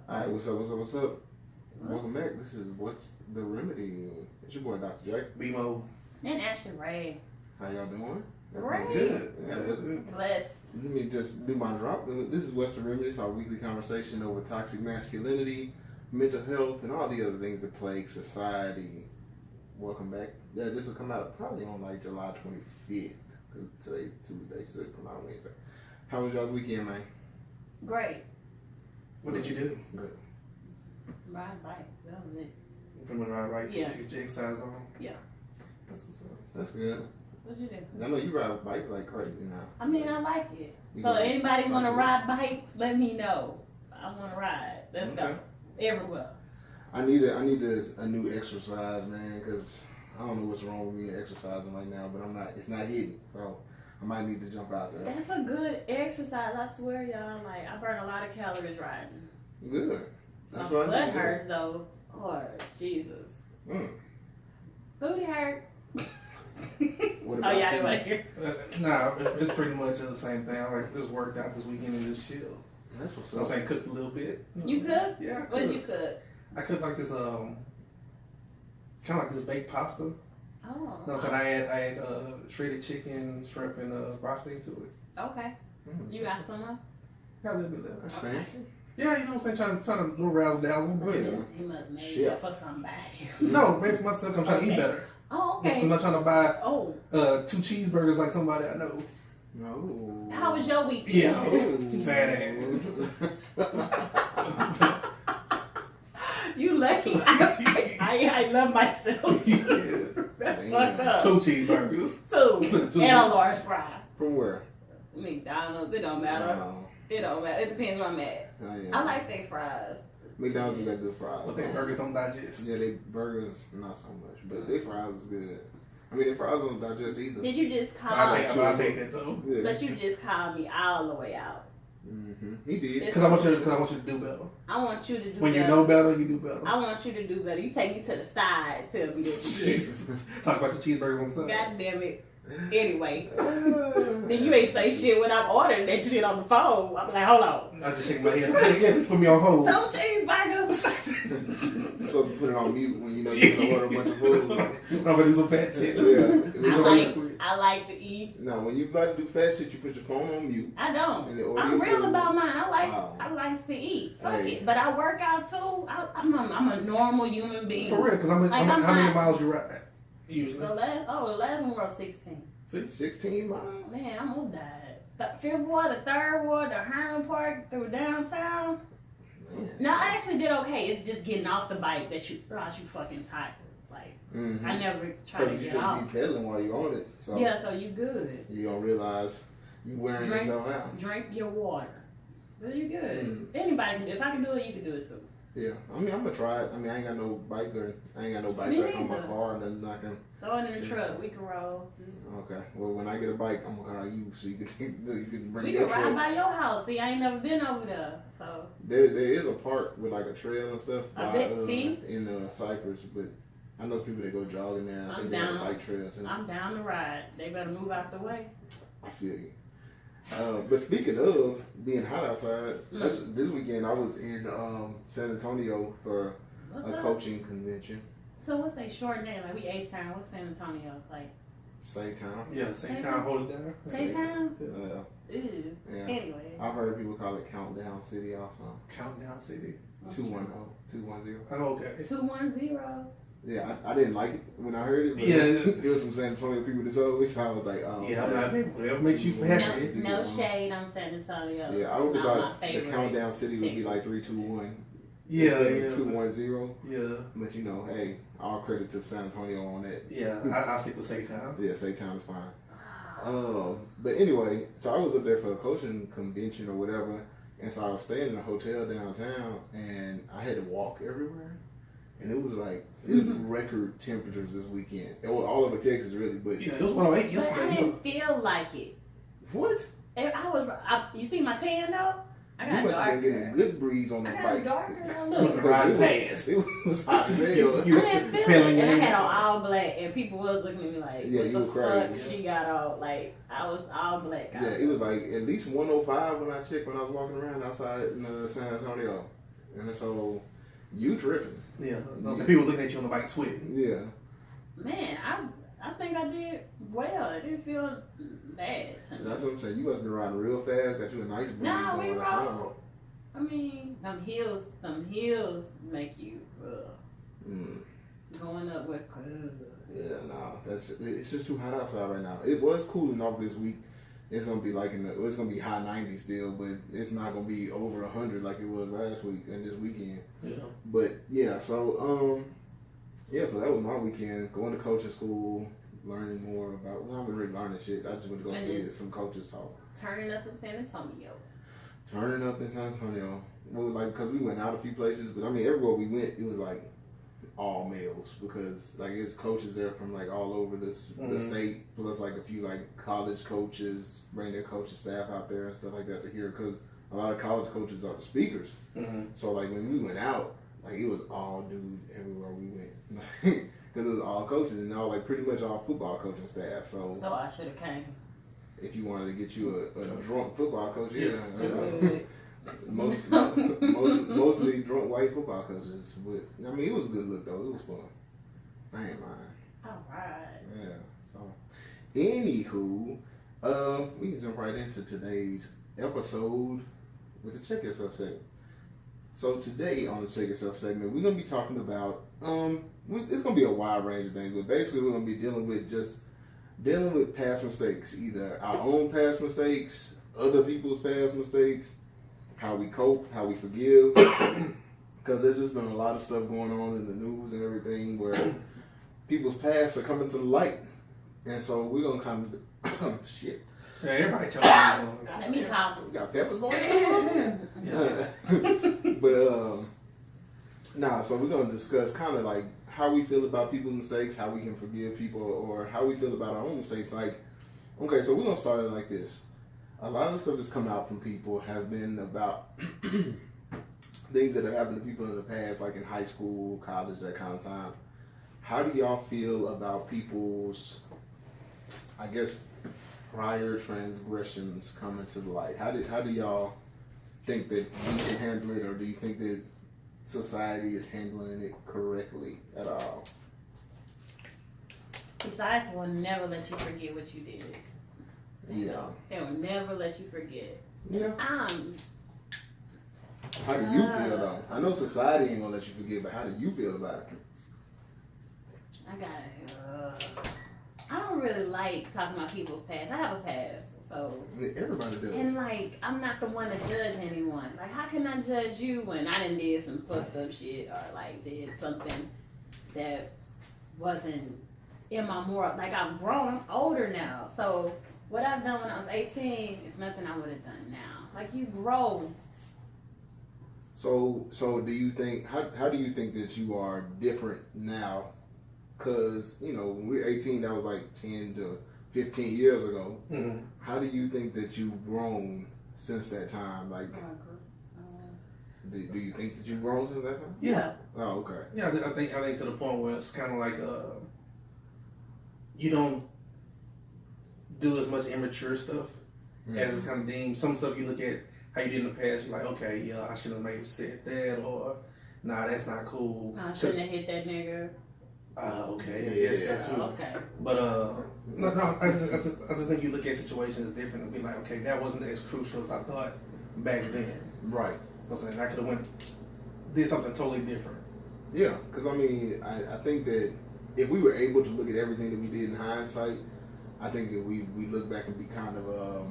Alright, what's up? Welcome back. This is What's the Remedy? It's your boy, Dr. Jack. BMO. And Ashley Ray. How y'all doing? Great. Good. Yeah, Blessed. let me just do my drop. This is What's the Remedy. It's our weekly conversation over toxic masculinity, mental health, and all the other things that plague society. Welcome back. Yeah, this will come out probably on like July 25th. Because today's Tuesday, so it'll come out Wednesday. How was y'all's weekend, man? Great. What did you do? Good. Ride bikes. That was it. From the ride right, Yeah. get your exercise on. Yeah. That's what's up. That's good. What'd you do? I know you ride bikes like crazy now. I mean, I like it. You So got- anybody want to That's ride bikes? Let me know. I want to ride. Let's Okay. go. Everywhere. I need a new exercise, man, because I don't know what's wrong with me exercising right now, but it's not hitting, so I might need to jump out there. That's a good exercise. I swear, y'all. Like, I burn a lot of calories riding. Good. That's My what I butt need to do. hurts though. Lord Jesus. Mm. Booty hurt. What Oh about yeah, you? you want to hear? Nah, it's pretty much the same thing. I like just worked out this weekend and just chill. That's what's So I was up. saying cooked a little bit. You cook? Yeah. I What'd cooked. you cook? I cooked like this kind of like this baked pasta. You Oh. know what I'm saying? I had shredded chicken, shrimp, and broccoli to it. Okay. Mm. You got some of? Got a little bit of That's that. fancy. Yeah, you know what I'm saying? Trying to little razzle dazzle. Oh, yeah. He must made Shit. that for somebody. No, maybe for myself. I'm trying to eat Okay. better. Oh, I'm okay. not trying to buy Oh, 2 cheeseburgers like somebody I know. No. how was your weekend? Yeah. Ooh. Fat You lucky. I love myself. That's Damn. fucked up. 2 cheeseburgers. Two. Two. And a large fry. From where? McDonald's. It don't matter. Oh, It don't matter. It depends where I'm at. yeah. I like their fries. McDonald's got good fries. I think burgers don't digest. Yeah, they burgers not so much, but their fries is good. I mean, their fries don't digest either. Did you just call I'll take that though. Yeah. But you just called me all the way out. Mm-hmm. He did. Because I want you to do better. I want you to do When better. you know better, you do better. I want you to do better. You take me to the side, tell me that you did. Talk about your cheeseburgers on the side. God damn it. Anyway. Then you ain't say shit when I'm ordering that shit on the phone. I'm like, hold on. I just shake my head. Yeah, just put me on hold. Don't cheeseburgers. You're supposed to put it on mute when you know you're gonna order a bunch of food. I'm gonna do some fat shit. I like to eat. No, when you about to do fast shit, you put your phone on mute. I don't. And the order I'm is real food. about mine. Wow. I like to eat. Fuck Hey. it. But I work out too. I'm a normal human being. For real, because Like, I'm how many not- miles you ride? Usually. The last one was 16. 16 miles? Man, I almost died. The 5th ward, the 3rd ward, the Herman Park through downtown. Man. No, I actually did okay. It's just getting off the bike that you fucking tired. Like, Mm-hmm. I never tried to Because you get just off. be pedaling while you're on it. So Yeah, so you good. you don't realize you wearing Drink. yourself out. Drink your water. But you good. Mm. Anybody can do it. If I can do it, you can do it too. Yeah. I mean, I'm going to try it. I mean, I ain't got no bike Me rack on my neither. car or nothing I can. Throw it in the truck. We can roll. Just, Okay. Well, when I get a bike, I'm going to call you so you can bring we your can ride truck. by your house. See, I ain't never been over there. So, There is a park with like a trail and stuff A bit, see? in Cypress, but I know some people that go jogging there. And I I'm think they have a down. bike trail too. I'm down to ride. They better move out the way. I feel you. But speaking of being hot outside, this weekend I was in San Antonio for What's a up? coaching convention. So what's they short name? Like, we H-Town. What's San Antonio? Like, Same time. Yeah, same time, hold it down. same town? Yeah. Ew. Anyway. I've heard people call it Countdown City also. Countdown City. 210. Oh, okay. 210. Yeah, I didn't like it when I heard it, but Yeah. there was some San Antonio people that told me, so I was like, oh. Yeah, I'm okay. not. Whatever makes you happy. No shade on San Antonio. Yeah, I It's would not thought my the favorite. Countdown City would be like 3, 2, 1. Yeah, Instead yeah. of 210. Yeah, But you know, hey, all credit to San Antonio on that. yeah. I'll stick with same time. Yeah, Same Town is fine. But anyway, so I was up there for a coaching convention or whatever, and so I was staying in a hotel downtown, and I had to walk everywhere, and it was like record temperatures this weekend. It was all over Texas, really. But Yeah, it was 108 But I yesterday. didn't feel like it. what? You see my tan though? I You got must have been getting a darker. good breeze on I the got bike. darker than I Look, look. ride It was- fast. It was hot as hell. I didn't feel Peeling it, your and I had ass on off. all black, and people was looking at me like, Yeah, what you the were crazy. fuck she got on? Like, I was all black. Yeah, it was like at least 105 when I checked when I was walking around outside in San Antonio. And so you tripping. Yeah. Those people looking at you on the bike sweating. Yeah. Man, I think I did well. It didn't feel bad to me. That's what I'm saying. You must have been riding real fast. Got you a nice breeze. Nah, we going or rode. something. I mean, them hills make you going up with. Yeah, no, it's just too hot outside right now. It was cooling off this week. It's gonna be like it's gonna be high 90s still, but it's not gonna be over 100 like it was last week and this weekend. Yeah. But yeah, so so that was my weekend. Going to coaching school, learning more about. Well, I haven't really learning shit. I just went to go see some coaches talk. Turning up in San Antonio. Turning up in San Antonio. Well, like because we went out a few places, but I mean everywhere we went, it was like all males because like it's coaches there from like all over the state, plus like a few like college coaches bring their coaching staff out there and stuff like that to hear because a lot of college coaches are the speakers. So like when we went out, like it was all dudes everywhere we went because it was all coaches and all like pretty much all football coaching staff. So I should have came. If you wanted to get you a drunk football coach, mostly drunk white football coaches. But I mean, it was a good look though. It was fun. I ain't mind. All right. Yeah. So, anywho, we can jump right into today's episode with the Check Yourself segment. So today on the Check Yourself segment, we're gonna be talking about it's gonna be a wide range of things, but basically we're gonna be dealing with past mistakes, either our own past mistakes, other people's past mistakes, how we cope, how we forgive, because there's just been a lot of stuff going on in the news and everything where people's pasts are coming to the light, and so we're gonna kind of shit. Yeah, everybody telling me. Let me talk. We got peppers going on. But so we're gonna discuss kind of like how we feel about people's mistakes, how we can forgive people, or how we feel about our own mistakes. Like, okay, so we're gonna start it like this. A lot of the stuff that's come out from people has been about things that have happened to people in the past, like in high school, college, that kind of time. How do y'all feel about people's, I guess, prior transgressions coming to the light? How do y'all think that we can handle it, or do you think that society is handling it correctly at all? Society will never let you forget what you did. They will never let you forget. Yeah. How do you feel though? I know society ain't gonna let you forget, but how do you feel about it? I don't really like talking about people's past. I have a past, so. I mean, everybody does. And like, I'm not the one to judge anyone. Like, how can I judge you when I done did some fucked up shit or like did something that wasn't in my moral? Like, I'm grown, I'm older now. So what I've done when I was 18 is nothing I would have done now. Like, you grow. So do you think? How do you think that you are different now? Because when we were 18, that was like 10 to 15 years ago. Mm-hmm. How do you think that you've grown since that time? Like, do you think that you've grown since that time? Yeah. Oh, okay. Yeah, I think to the point where it's kind of like you don't do as much immature stuff as it's kind of deemed. Some stuff you look at how you did in the past, you're like, okay, yeah, I should have maybe said that, or nah, that's not cool. I shouldn't have hit that nigga. Okay, I guess that's true. Okay. But no, I just think you look at situations different and be like, okay, that wasn't as crucial as I thought back then. Right. I'm saying I could have did something totally different. Yeah, because I mean, I think that if we were able to look at everything that we did in hindsight, I think that we look back and be kind of,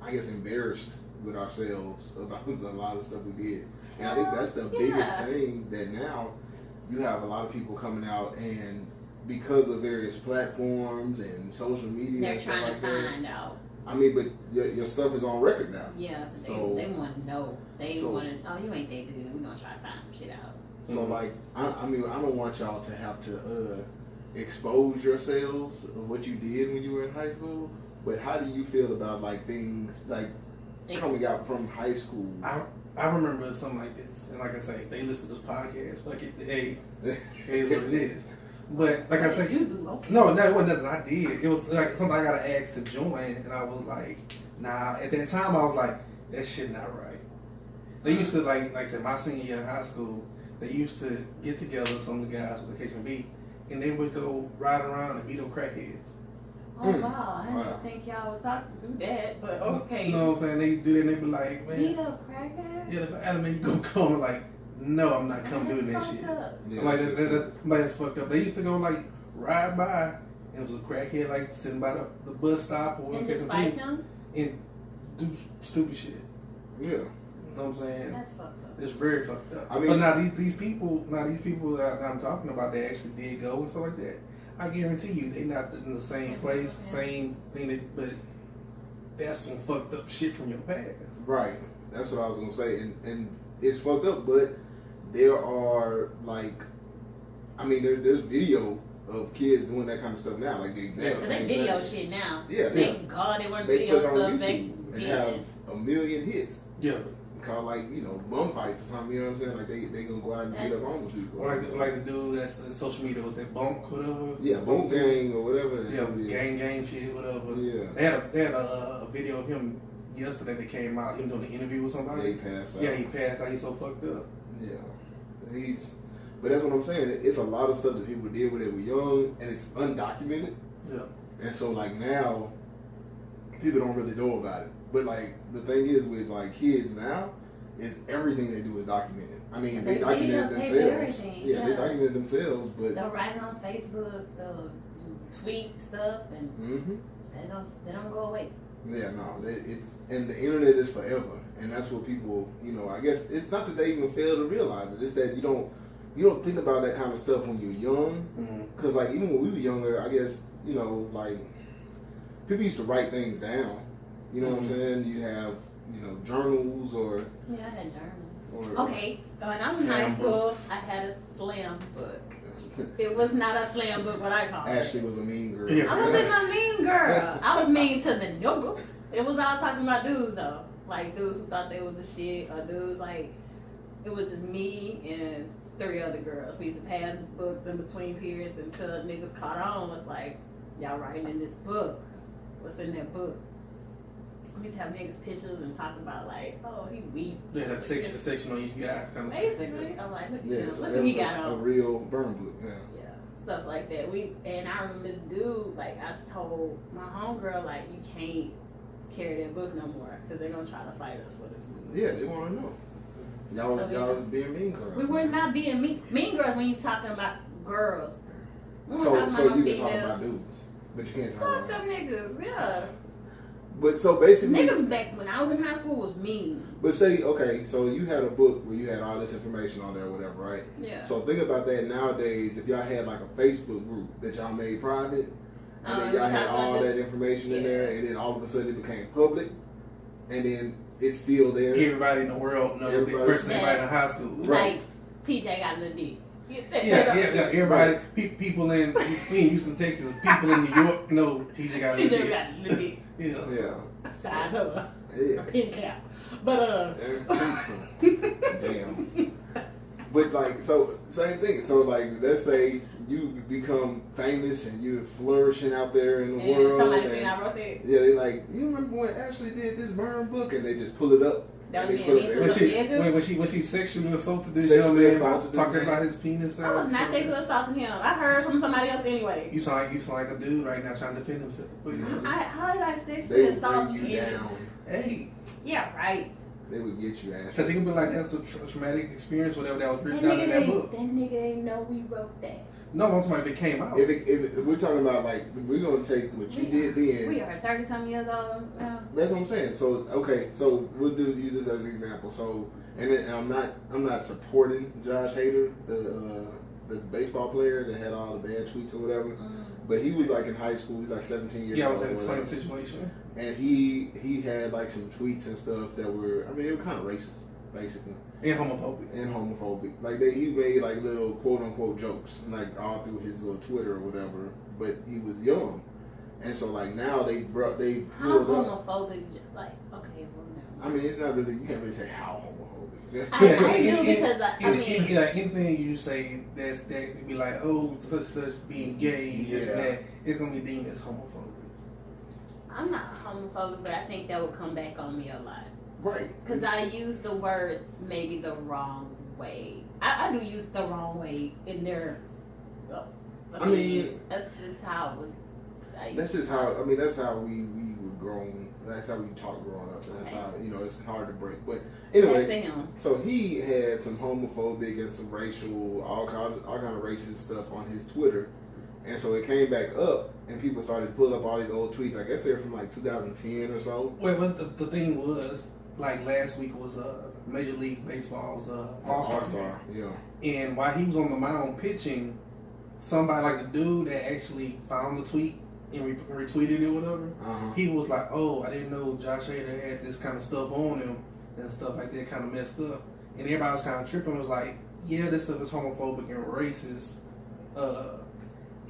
I guess, embarrassed with ourselves about a lot of stuff we did. And I think that's the biggest thing that now you have a lot of people coming out and because of various platforms and social media they're and stuff trying like to that. find out. I mean, but your stuff is on record now. Yeah, but so, they want to know. They want to, oh, you ain't that good. We're going to try to find some shit out. So, like, I mean, I don't want y'all to have to expose yourselves of what you did when you were in high school, but how do you feel about, like, things, like, coming out from high school? I remember something like this, and like I say, they listen to this podcast. Fuck it, hey, it is what it is. But like I say, no, it wasn't nothing I did. It was like something I got asked to join, and I was like, nah. At that time, I was like, that shit not right. They used to like I said, my senior year in high school, they used to get together, some of the guys with the KCB, and they would go ride around and beat up crackheads. Oh wow, I didn't think y'all would talk to do that, but okay. You know what I'm saying? They do that and they be like, man. Beat up crackhead? Yeah, like, Adam, man, you gonna come? Like, no, I'm not coming doing that shit. Yeah, I'm like, that's fucked up. They used to go like ride by, and it was a crackhead like sitting by the bus stop or And just fight them? and do stupid shit. Yeah. You know what I'm saying? That's fucked up. It's very fucked up. I mean, but now these people that I'm talking about, they actually did go and stuff like that. I guarantee you, they not in the same place, same thing. But that's some fucked up shit from your past. Right. That's what I was gonna say, and it's fucked up. But there are like, I mean, there's video of kids doing that kind of stuff now, like the exact Cause same they video thing. shit now. Yeah. Thank God they weren't They video put it on stuff. YouTube and have 1,000,000 hits. Yeah. Called like, you know, bum fights or something, you know what I'm saying? Like they gonna go out and beat up homeless people. Or like the dude that's in social media, was that Bunk, whatever? Yeah, Bone Gang or whatever. Yeah, gang shit, whatever. Yeah. They had a video of him yesterday that came out, him doing an interview with somebody. They passed out. Yeah, he passed out. He's so fucked up. Yeah. But that's what I'm saying. It's a lot of stuff that people did when they were young, and it's undocumented. Yeah. And so, like, now, people don't really know about it. But, like, the thing is with, like, kids now, is everything they do is documented. I mean, they document themselves. Yeah, they document themselves, but... They'll write it on Facebook, they'll tweet stuff, and they don't go away. Yeah, no, and the internet is forever, and that's what people, you know, I guess, it's not that they even fail to realize it, it's that you don't think about that kind of stuff when you're young, because, like, even when we were younger, I guess, you know, like, people used to write things down, you know what I'm saying? You have, you know, journals or... Yeah, I had journals. Okay, when I was in high school, I had a slam book. It was not a slam book, what I call it. Ashley was a mean girl. Yeah. I wasn't a mean girl. I was mean to the niggas. It was all talking about dudes, though. Like, dudes who thought they was the shit, or dudes, like, it was just me and 3 other girls. We used to pass books in between periods until niggas caught on with, like, y'all writing in this book. What's in that book? We used to have niggas pictures and talk about, like, oh, he weak. Yeah, a section on each guy. Kind of. Basically, I'm like, look at Yeah, him. so Look that what he was got a on. real burn book, yeah. Yeah, stuff like that. And I remember this dude, like, I told my homegirl, like, you can't carry that book no more because they're gonna try to fight us for this. Yeah, they want to know. Y'all was being mean girls. We were not being mean girls when you talking about girls. We were So talking about you no can talk females. about dudes, but you can't talk Fuck about them niggas, yeah. But so basically, Niggas back when I was in high school was mean. but say, okay, so you had a book where you had all this information on there or whatever, right? Yeah. So think about that nowadays, if y'all had like a Facebook group that y'all made private, and then y'all had all that information in there, and then all of a sudden it became public, and then it's still there. Everybody in the world knows the person everybody in high school. Like, TJ got the D. Yeah. Everybody, people in Houston, Texas, people in New York know TJ got the D. TJ got the D. Yeah. Side her. Yeah. A pin cap. But, Damn. But like, so same thing. So like, let's say you become famous and you're flourishing out there in the world. Somebody seen I wrote that. Yeah, they like, you remember when Ashley did this burn book, and they just pull it up. That and was they put being it mean there. When she sexually assaulted this Sexually young man, assaulted this talking man. about his penis. I was not sexually assaulting him. I heard from somebody else anyway. You sound like a dude right now trying to defend himself. How did I They sexually would assault bring you down. Hey, Yeah, right. They would get you, Ashley. because he can be like, that's a traumatic experience, whatever that was That written down in that nigga book. ain't know we wrote that. No, I'm talking about if it came out. If we're talking about like, we're gonna take what you did then. We are 30-some years old now. That's what I'm saying. So okay, so we'll use this as an example. So and I'm not supporting Josh Hader, the baseball player that had all the bad tweets or whatever. But he was like in high school. He's like 17 years Yeah, I old. was or explaining the whatever. situation. And he had like some tweets and stuff that were, I mean, they were kind of racist, basically, And homophobic. and homophobic. Like he made like little quote unquote jokes, like all through his little Twitter or whatever. But he was young, and so like now they How pulled up. homophobic? Like, okay, well, no. I mean, it's not really, you can't really say how homophobic. I do because I mean, anything you say that could be like, oh, such being gay, this and that, it's gonna be deemed as homophobic. I'm not homophobic, but I think that would come back on me a lot. Right. Because I use the word maybe the wrong way. I do use the wrong way in there. Well, I mean, that's just how it was. That's just how, I mean, that's how we were grown. That's how we talk growing up. And that's how, you know, it's hard to break. But anyway, so he had some homophobic and some racial, all kind of racist stuff on his Twitter. And so it came back up, and people started pulling up all these old tweets. I guess they were from like 2010 or so. Well, but the thing was, like last week was Major League Baseball's All-Star. Yeah. And while he was on the mound pitching, somebody like the dude that actually found the tweet and retweeted it or whatever, he was like, "Oh, I didn't know Josh Hader had this kind of stuff on him and stuff like that, kind of messed up." And everybody was kind of tripping. Was like, "Yeah, this stuff is homophobic and racist."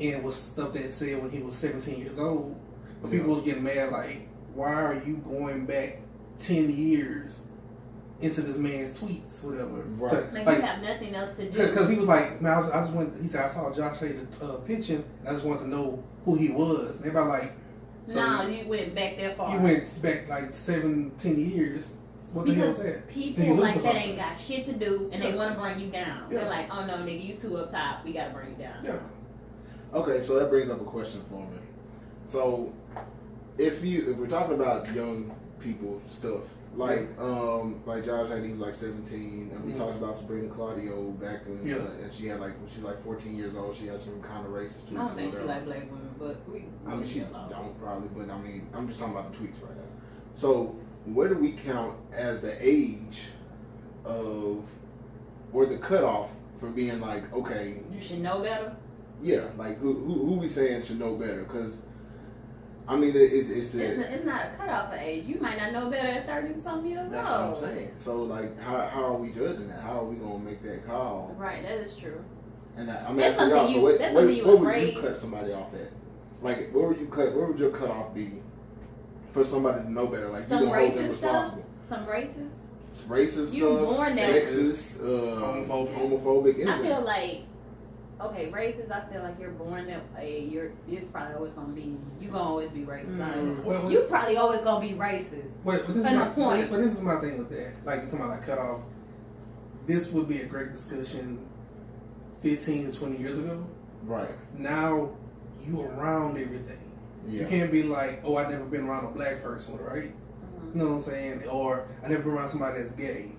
And was stuff that said when he was 17 years old. But people was getting mad like, why are you going back 10 years into this man's tweets, whatever? Right. Like you have nothing else to do. Because he was like, man, I just went, he said, I saw Josh Hader pitching, and I just wanted to know who he was. And everybody like, so no, you went back that far. You went back like 7-10 years. What the hell is that? People like that ain't got shit to do, and they want to bring you down. They're like, oh no, nigga, you too up top. We got to bring you down. Yeah. Okay, so that brings up a question for me. So, if we're talking about young people stuff, like Josh Hader, he was like 17, and we talked about Sabrina Claudio back when, and she had like when she's like 14 years old, she has some kind of racist tweets. I don't think she like black women, but I mean she don't probably, but I mean I'm just talking about the tweets right now. So, where do we count as the age of or the cutoff for being like, okay, you should know better? Yeah, like who we saying should know better? Because I mean, it's not a cutoff for age. You might not know better at 30-something years old. That's what I'm saying. So like, how are we judging that? How are we gonna make that call? Right, that is true. And I'm asking y'all. So what would you cut somebody off at? Like, what would your cutoff be for somebody to know better? Like, you don't hold them responsible. Some racist. Racist you stuff. Born sexist. Homophobic. Anything. I feel like. Okay, racist. I feel like you're born that way. It's probably always gonna be. You gonna always be racist. You probably always gonna be racist. But this is my thing with that. Like you're talking about like cut off. This would be a great discussion 15 to 20 years ago. Right. Now you around everything. Yeah. You can't be like, oh, I've never been around a black person, right? You know what I'm saying? Or I never been around somebody that's gay.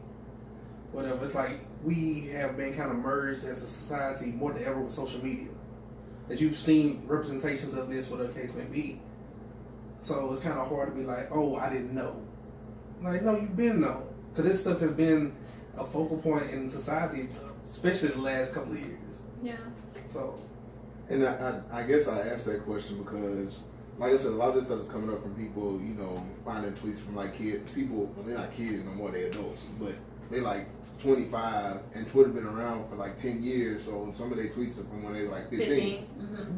Whatever. It's like we have been kind of merged as a society more than ever with social media. That you've seen representations of this, whatever the case may be. So it's kind of hard to be like, oh, I didn't know. Like, no, you've been known. Because this stuff has been a focal point in society, especially the last couple of years. Yeah. So. And I guess I asked that question because, like I said, a lot of this stuff is coming up from people, you know, finding tweets from like kids. People, well, they're not kids no more, they're adults. But they like 25 and Twitter been around for like 10 years, so some of their tweets are from when they were like 15.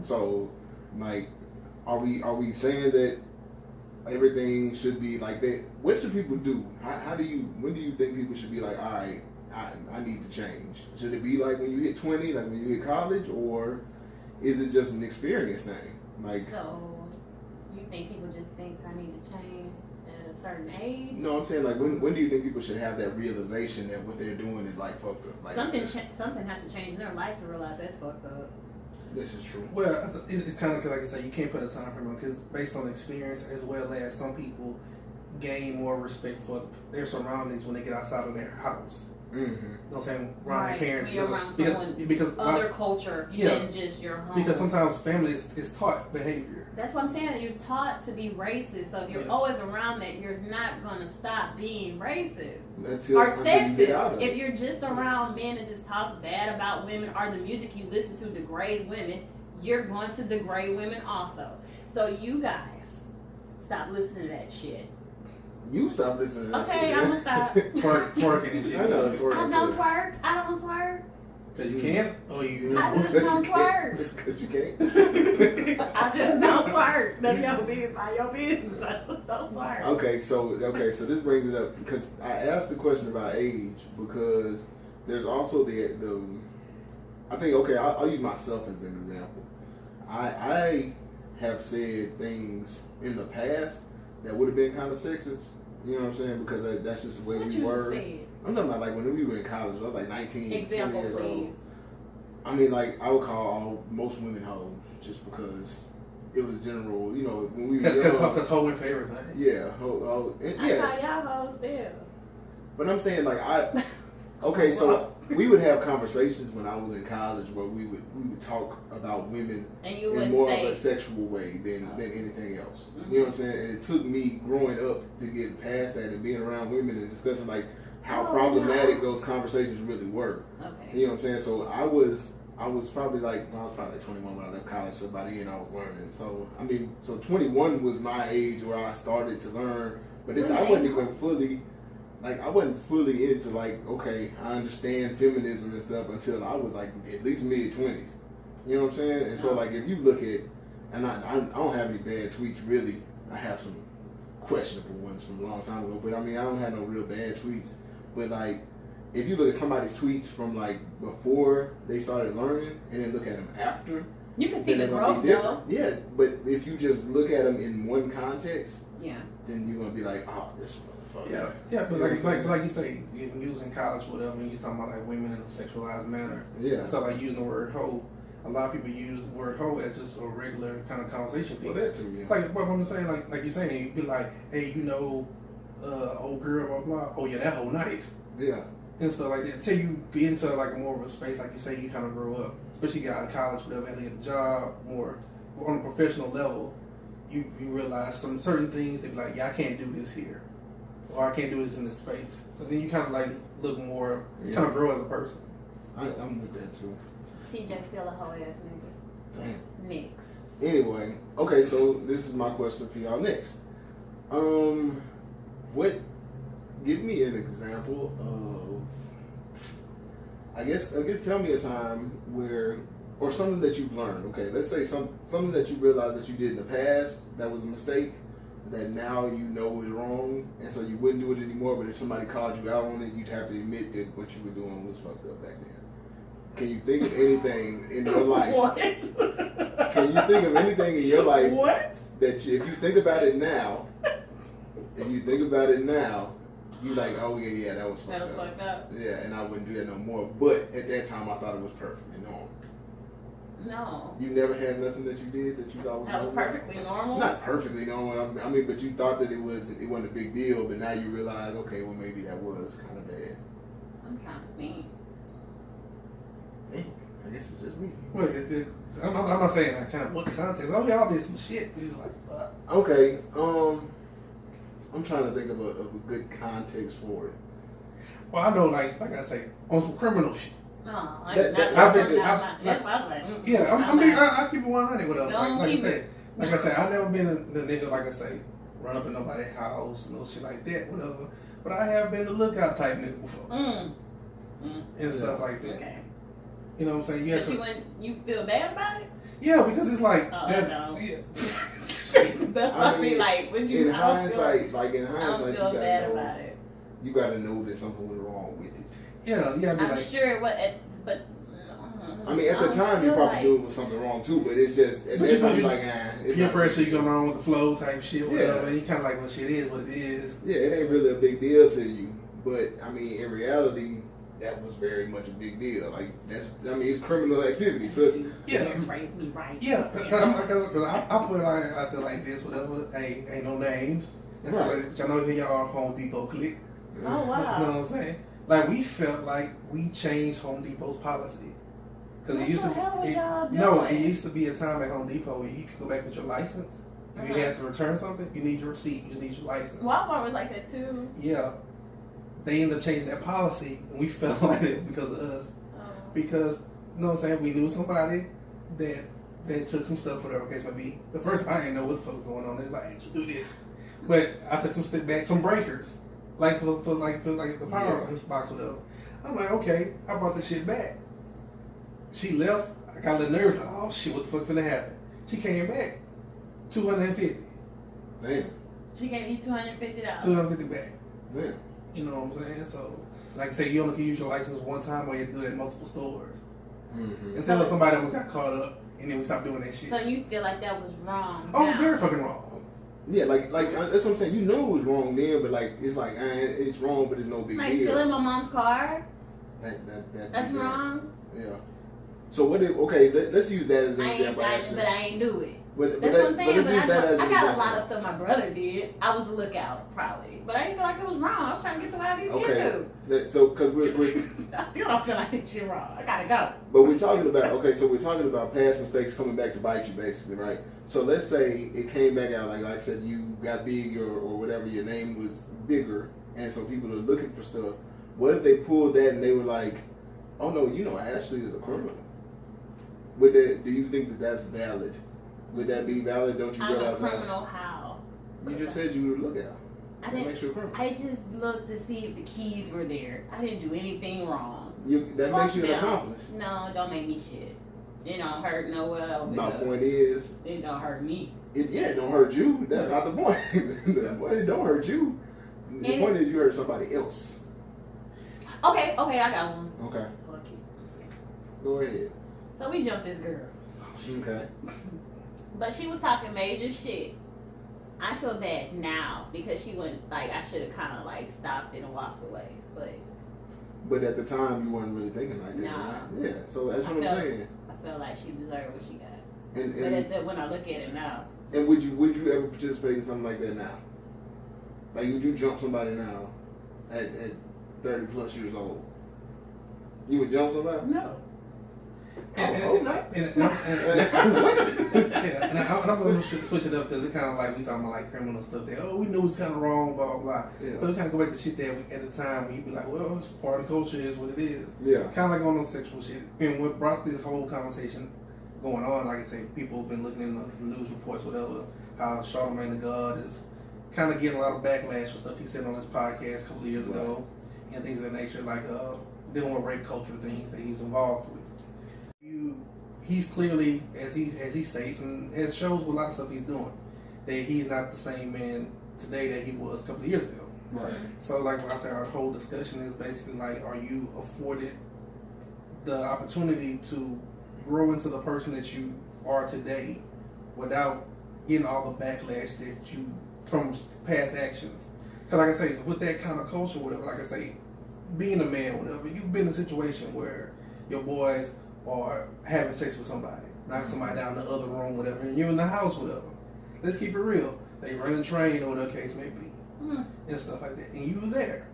So like are we saying that everything should be like that? What should people do? When do you think people should be like, all right, I need to change? Should it be like when you hit 20, like when you hit college, or is it just an experience thing? Like, so you think people just think I need to change at a certain age? No, I'm saying like when do you think people should have that realization that what they're doing is like fucked up? Like something has to change in their life to realize that's fucked up. This is true. Well, it's kind of like I say, you can't put a time frame on because based on experience as well as some people gain more respect for their surroundings when they get outside of their house. Mm-hmm. You know what I'm saying? Around their parents. Be around someone other culture than just your home. Because sometimes family is taught behavior. That's what I'm saying. You're taught to be racist. So if you're always around that, you're not going to stop being racist. Or sexist. If you're just around men and just talk bad about women or the music you listen to degrades women, you're going to degrade women also. So you guys, stop listening to that shit. You stop listening to that shit. Okay, I'm gonna stop. Twerking and shit. I don't twerk. I don't twerk. Because you can't? Or you I just don't twerk. Because you can't? I just don't twerk. That's your business. Your business. I just don't twerk. Okay, so this brings it up because I asked the question about age because there's also the I think, okay, I'll use myself as an example. I have said things in the past that would have been kind of sexist, You know what I'm saying? Because that's just the way What we you were. said? I'm talking about like when we were in college. I was like 19, 20 Example, years please. old. I mean, like I would call most women hoes just because it was general. You know, when we were young. Because hoe went for everything. Yeah, hoe. And, I yeah. call y'all hoes still. But I'm saying like okay, so we would have conversations when I was in college where we would talk about women And you in wouldn't more say, of a sexual way than anything else. You know what I'm saying? And it took me growing up to get past that and being around women and discussing like how problematic those conversations really were. Okay. You know what I'm saying? So I was probably like, well, I was probably like 21 when I left college, so by then I was learning. So I mean, so 21 was my age where I started to learn, but I wasn't even fully. Like, I wasn't fully into, like, okay, I understand feminism and stuff until I was, like, at least mid-20s. You know what I'm saying? And so, like, if you look at, and I don't have any bad tweets, really. I have some questionable ones from a long time ago, but, I mean, I don't have no real bad tweets. But, like, if you look at somebody's tweets from, like, before they started learning and then look at them after, You can see then the they're gonna growth, be different. though. Yeah, but if you just look at them in one context, Yeah. then you're going to be like, oh, this motherfucker. Yeah, but like you say, when you was in college, whatever, and you was talking about like women in a sexualized manner. Yeah. Instead of like using the word hoe, a lot of people use the word hoe as just a regular kind of conversation piece. Well, that too, yeah. Like what I'm saying, like you saying, you'd be like, hey, you know, old girl, blah blah. Oh yeah, that hoe nice. Yeah. And stuff like that. Until you get into like more of a space, like you say, you kind of grow up, especially get out of college, whatever, and get a job, more on a professional level. You realize some certain things that be like, yeah, I can't do this here, or I can't do this in this space. So then you kind of like look more, kind of grow as a person. I'm with that too. CJ still a hoe ass nigga. Damn. Next. Anyway, okay, so this is my question for y'all next. Give me an example of, I guess tell me a time where, or something that you've learned. Okay, let's say something that you realized that you did in the past that was a mistake, that now you know is wrong, and so you wouldn't do it anymore, but if somebody called you out on it, you'd have to admit that what you were doing was fucked up back then. Can you think of anything in your life? What? Can you think of anything in your life that if you think about it now, you like, oh yeah, that was fucked up. Yeah, and I wouldn't do that no more. But at that time, I thought it was perfectly normal. No. You never had nothing that you did that you thought was That was perfectly normal? Not perfectly normal. I mean, but you thought that it wasn't a big deal. But now you realize, okay, well maybe that was kind of bad. I'm kind of mean. Hey, I guess it's just me. Well, I'm not saying that kind of what context. Oh, we all did some shit. He's like, fuck. Okay. I'm trying to think of a good context for it. Well, I know, like I say, on some criminal shit. No, I that's what I was like. Yeah, I keep it 100 with them. Like I say, I never been the nigga, like I say, run up in nobody's house, no shit like that, whatever. But I have been the lookout type nigga before. And stuff like that. Okay. You know what I'm saying? But you feel bad about it? Yeah, because it's like, no. Yeah. That's what I mean, like, would you? In hindsight, I don't feel bad about it. You gotta know that something was wrong with it. Yeah, I'm like, sure what, but. I mean, at the time, you probably knew it was something wrong too, but it's just at that time, you're like, peer pressure, you go on with the flow type shit, whatever. Yeah. And you kind of like, well, shit is what it is. Yeah, it ain't really a big deal to you, but I mean, in reality, that was very much a big deal. Like it's criminal activity. So yeah, right. Yeah, because I put it out there like this, whatever. Ain't no names. And so, like, y'all know who y'all Home Depot clique. Oh wow. You know what I'm saying? Like we felt like we changed Home Depot's policy. Because it used to it used to be a time at Home Depot where you could go back with your license. If you had to return something, you need your receipt, you just need your license. Walmart was like that too. Yeah. They ended up changing that policy and we felt like it because of us. Because, you know what I'm saying, we knew somebody that took some stuff, whatever the case might be. The first time I didn't know what the fuck was going on. They was like, hey, you do this. But I took some stick back, some breakers. Like for the power box or whatever. I'm like, okay, I brought this shit back. She left. I got a little nervous. Like, oh shit, what the fuck finna happen? She came back. $250. Damn. She gave you $250. $250 back. Damn. You know what I'm saying? So, like I say, you only can use your license one time, or you have to do that in multiple stores. Mm-hmm. Until somebody got caught up, and then we stopped doing that shit. So you feel like that was wrong? Oh, very fucking wrong. Yeah, like that's what I'm saying. You know it was wrong then, but like it's like it's wrong, but it's no big like deal. stealing my mom's car. That's wrong. Yeah. So what? Let's use that as an example. But I ain't do it. But that's what I'm saying. But I got a lot of stuff my brother did. I was the lookout, probably. But I didn't feel like it was wrong. I was trying to get to where I needed to get to. So, because we're I still don't feel like this shit wrong. I gotta go. But we're talking about past mistakes coming back to bite you, basically, right? So let's say it came back out, like I said, you got big or whatever, your name was bigger, and so people are looking for stuff. What if they pulled that and they were like, oh no, Ashley is a criminal? Do you think that that's valid? Would that be valid? Don't you realize I'm a criminal how? You just said you would look at them. I just looked to see if the keys were there. I didn't do anything wrong. That makes you an accomplice. No, don't make me shit. It don't hurt no one. My point is, it don't hurt me. It don't hurt you. That's not the point. It don't hurt you. The point is you hurt somebody else. Okay, I got one. Okay. Go ahead. So we jumped this girl. Okay. But she was talking major shit. I feel bad now because she went, like, I should have kind of, like, stopped it and walked away. But at the time, you weren't really thinking like that. Nah. Right? Yeah, so that's what I'm saying. I felt like she deserved what she got. But when I look at it now. And would you ever participate in something like that now? Like, would you jump somebody now at 30 plus years old? You would jump somebody? No. And I'm going to switch it up because it kind of like we talking about like criminal stuff. We knew it's kind of wrong, blah blah blah. Yeah. But we kind of go back to shit that at the time you'd be like, well, it's part of the culture, is what it is. Yeah. Kind of like on sexual shit. And what brought this whole conversation going on, like I say, people have been looking in the news reports, whatever, how Charlamagne the God is kind of getting a lot of backlash for stuff he said on his podcast a couple of years ago, and things of that nature, like dealing with rape culture things that he's involved with. He's clearly, as he states, and it shows with a lot of stuff he's doing, that he's not the same man today that he was a couple of years ago. Right. So, like what I said, our whole discussion is basically like, are you afforded the opportunity to grow into the person that you are today without getting all the backlash that you from past actions? Because, like I say, with that kind of culture, whatever, like I say, being a man, whatever, you've been in a situation where your boys or having sex with somebody, knock somebody down the other room, whatever, and you're in the house, whatever. Let's keep it real. They run a train or whatever case may be, and stuff like that. And you were there.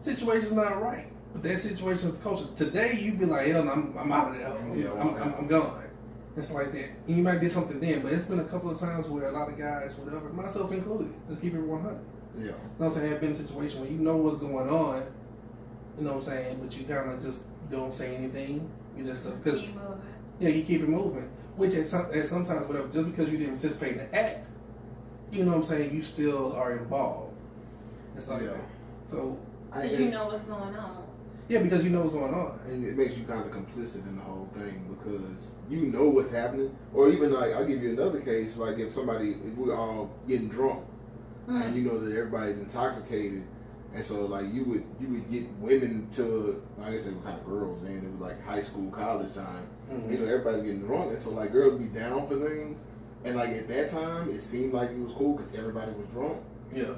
Situation's not right, but that situation's the culture. Today, you'd be like, hell, I'm out of there. I'm gone. And stuff like that. And you might do something then, but it's been a couple of times where a lot of guys, whatever, myself included, just keep it 100. Yeah. You know what I'm saying? I've been in a situation where you know what's going on, you know what I'm saying, but you kind of just don't say anything. You just because keep moving. Yeah, you keep it moving. Which at sometimes whatever, just because you didn't participate in the act, you know what I'm saying, you still are involved. It's like that. So because you know what's going on. Yeah, because you know what's going on. And it makes you kind of complicit in the whole thing because you know what's happening. Or even like, I'll give you another case, like if we're all getting drunk and you know that everybody's intoxicated, and so like you would get women to, like I said, what kind of girls, and it was like high school, college time. You know, everybody's getting drunk, and so like girls would be down for things, and like at that time it seemed like it was cool because everybody was drunk. Yeah.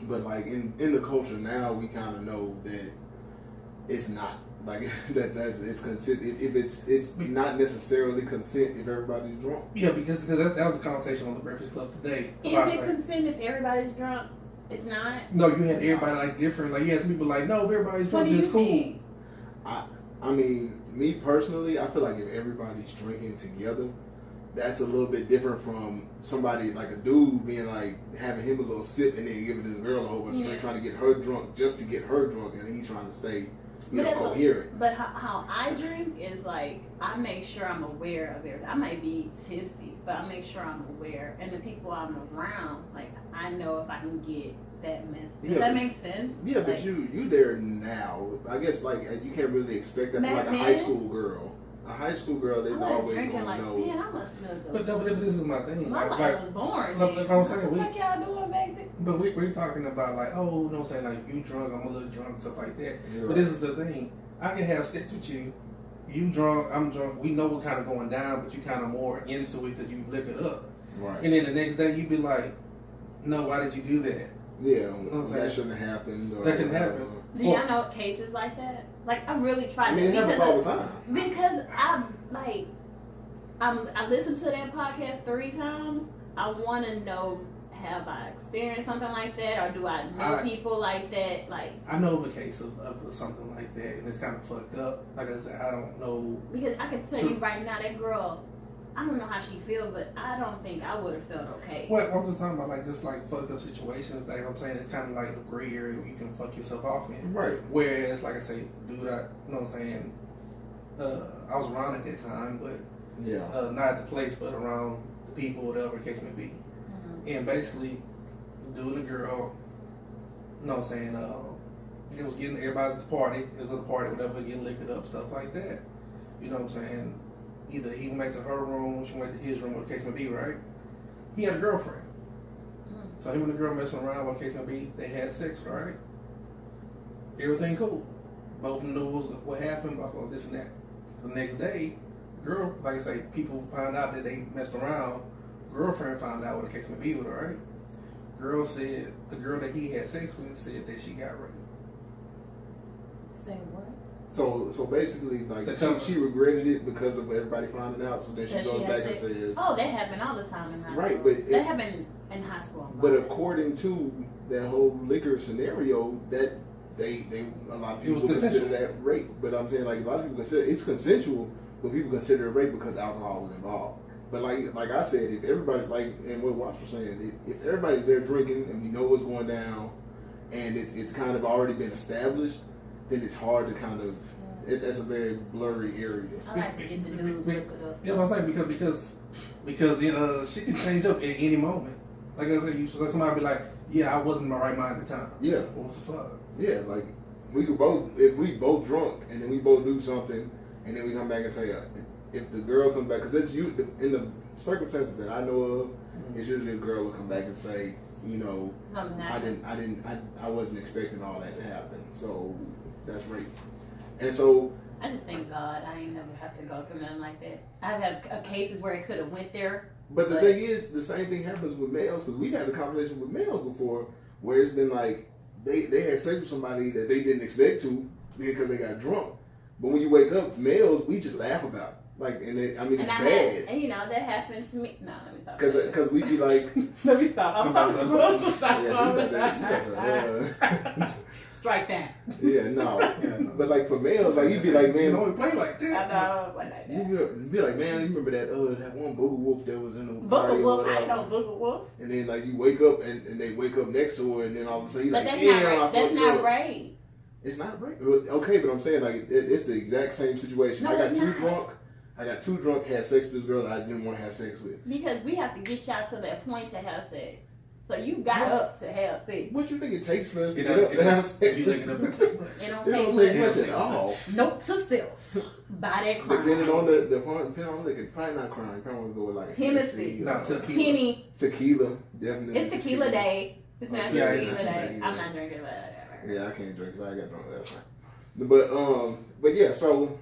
But like in the culture now, we kind of know that it's not like it's consent. If it's not necessarily consent if everybody's drunk. Yeah, because that was a conversation on the Breakfast Club today. Is it consent if everybody's drunk? It's not. No, you had everybody like different. Like you had some people like, no, if everybody's drunk, it's cool. I mean, me personally, I feel like if everybody's drinking together, that's a little bit different from somebody like a dude being like having him a little sip and then giving this girl a whole bunch of drink, trying to get her drunk just to get her drunk, and he's trying to stay, coherent. But how I drink is like I make sure I'm aware of everything. I might be tipsy, but I make sure I'm aware, and the people I'm around, like I know if I can get that mess. Does that make sense? Yeah, but you there now. I guess like you can't really expect that from like a high school girl. A high school girl, they always want to know. Man, I must know. But this is my thing. My life was boring. Like I'm saying, what the fuck y'all doing back then? But we're talking about like, oh, you know what I'm saying, like you drunk, I'm a little drunk, stuff like that. Yeah, but this is the thing. I can have sex with you. You drunk, I'm drunk. We know what kind of going down, but you kind of more into it because you lick it up. Right. And then the next day you be like, no, why did you do that? Yeah, that shouldn't have happened. That shouldn't happen. Do y'all know cases like that? Like, I really try to. It happens all the time. Because I listened to that podcast 3 times. I want to know, have I experienced something like that, or do I know people like that? Like, I know of a case of something like that, and it's kind of fucked up. Like I said, I don't know. Because I can tell you right now, that girl, I don't know how she feels, but I don't think I would have felt okay. Well, I'm just talking about like fucked up situations. Like I'm saying, it's kind of like a gray area you can fuck yourself off in. Right. Whereas, like I say, dude, you know what I'm saying? I was around at that time, but not at the place, but around the people, whatever the case may be. Mm-hmm. And basically, the dude and the girl, you know what I'm saying? It was getting everybody's at the party. It was at the party, whatever, getting liquored up, stuff like that. You know what I'm saying? Either he went to her room, she went to his room, what the case may be, right? He had a girlfriend. Mm. So him and the girl messing around, what the case may be, they had sex, right? Everything cool. Both of them knew what happened, blah, blah, this and that. The next day, girl, like I say, people found out that they messed around. Girlfriend found out what the case may be with her, right? Girl said, the girl that he had sex with said that she got raped. Say what? So basically, like, she regretted it because of everybody finding out. So then she goes back and says, "Oh, that happened all the time in high school." Right, but that happened in high school. But according to that whole liquor scenario, that they a lot of people consider that rape. But I'm saying, like, a lot of people consider it's consensual, but people consider it rape because alcohol was involved. But like I said, if everybody, like, and what Watch was saying, if everybody's there drinking and we know what's going down, and it's kind of already been established, then it's hard to kind of, that's a very blurry area. I like to get the news look it up. Yeah, I'm saying because shit can change up at any moment. Like I said, you should let somebody be like, yeah, I wasn't in my right mind at the time. Yeah. Well, what the fuck? Yeah, like we could both, if we both drunk and then we both do something and then we come back and say, if the girl comes back, because that's you in the circumstances that I know of, it's usually a girl will come back and say, you know, I wasn't expecting all that to happen, so that's rape. And so I just thank God I ain't never have to go through nothing like that. I've had cases where it could have went there. But the thing is, the same thing happens with males, because we've had a conversation with males before where it's been like they had sex with somebody that they didn't expect to because they got drunk. But when you wake up, males, we just laugh about it. Like, and it, I mean, it's bad. And you know, that happens to me. No, let me stop. Because we be like, let me stop. Strike that. Yeah, no. But like for males, like you'd be like, man, you don't play like that. I know, like that. You'd be like, man, you remember that one Booger Wolf that was in the Booger Wolf? I know Booger Wolf. And then like you wake up and they wake up next to her, and then all of a sudden you're like, that's not rape. It's not rape. Okay, but I'm saying like it's the exact same situation. No, I got too drunk, had sex with this girl that I didn't want to have sex with. Because we have to get y'all to that point to have sex. So you got up to have sex. What you think it takes for us to get up to have sex? It don't take much at all. Note to self. Buy that crime. Depending on the liquor, probably not crime. You probably want to go with like Hennessy. No, tequila. Tequila, definitely. It's tequila day. It's not tequila day. I'm not drinking whatever. Yeah, I can't drink because I got drunk last night. But yeah, so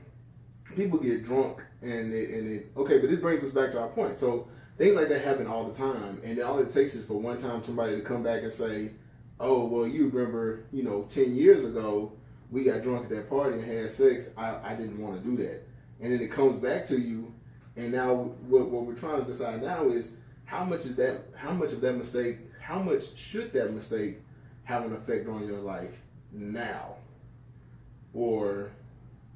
people get drunk and it okay, but this brings us back to our point. So things like that happen all the time, and all it takes is for one time somebody to come back and say, oh, well, you remember, 10 years ago, we got drunk at that party and had sex. I didn't want to do that. And then it comes back to you, and now what we're trying to decide now is how much should that mistake have an effect on your life now? Or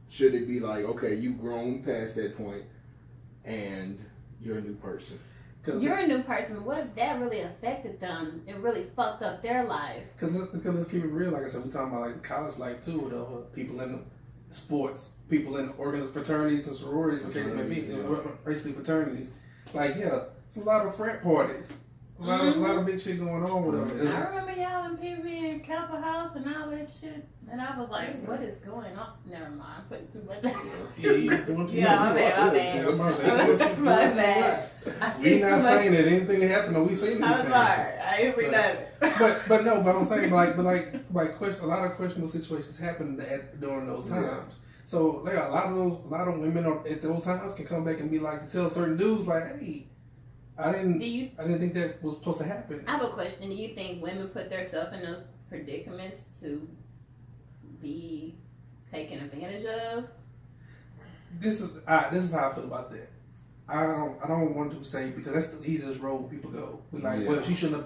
should it be like, okay, you've grown past that point and you're a new person? You're a new person. What if that really affected them? It really fucked up their life. Because let's keep it real. Like I said, we're talking about like the college life too. With people in the sports, people in fraternities and sororities, what case may be, basically fraternities. Like it's a lot of frat parties. A lot of big shit going on with them. I remember y'all and PV and Kappa House and all that shit. And I was like, what is going on? Never mind, I'm putting too much. My bad. We not saying that anything that happened or we seen anything. I'm sorry. I ain't seen nothing. But I'm saying like a lot of questionable situations happen during those times. Yeah. So a lot of women at those times can come back and be like to tell certain dudes like, hey, I didn't think that was supposed to happen. I have a question. Do you think women put themselves in those predicaments to be taken advantage of? This is how I feel about that. I don't want to say, because that's the easiest road people go. We're like, well, she shouldn't have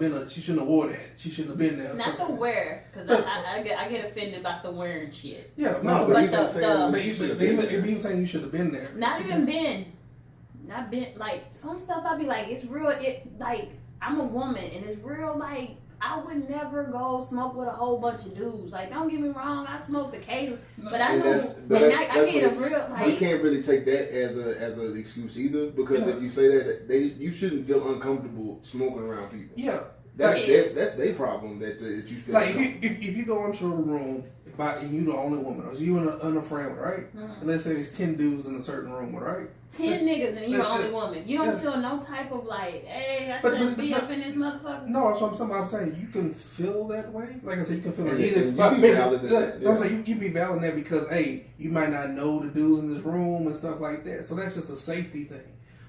wore that. She shouldn't have been there. Not the wear, because I get offended about the wearing shit. Yeah, no, but even saying you should have been there. Not been, like, some stuff I be like, it's real, like, I'm a woman, and it's real, like, I would never go smoke with a whole bunch of dudes. Like, don't get me wrong, I smoked occasionally, but I know, I get a real, like. You can't really take that as an excuse either, because if you say that, you shouldn't feel uncomfortable smoking around people. Yeah. That's their problem, that you feel like if you go into a room and you the only woman, or you and a friend, right? Mm-hmm. And let's say there's 10 dudes in a certain room, right? 10 niggas and you're the only woman. You don't feel no type of like, hey, I shouldn't be up in this motherfucker. No, that's what I'm saying. You can feel that way. Like I said, you can feel it either. I'm saying you be valid in that because, hey, you might not know the dudes in this room and stuff like that. So that's just a safety thing.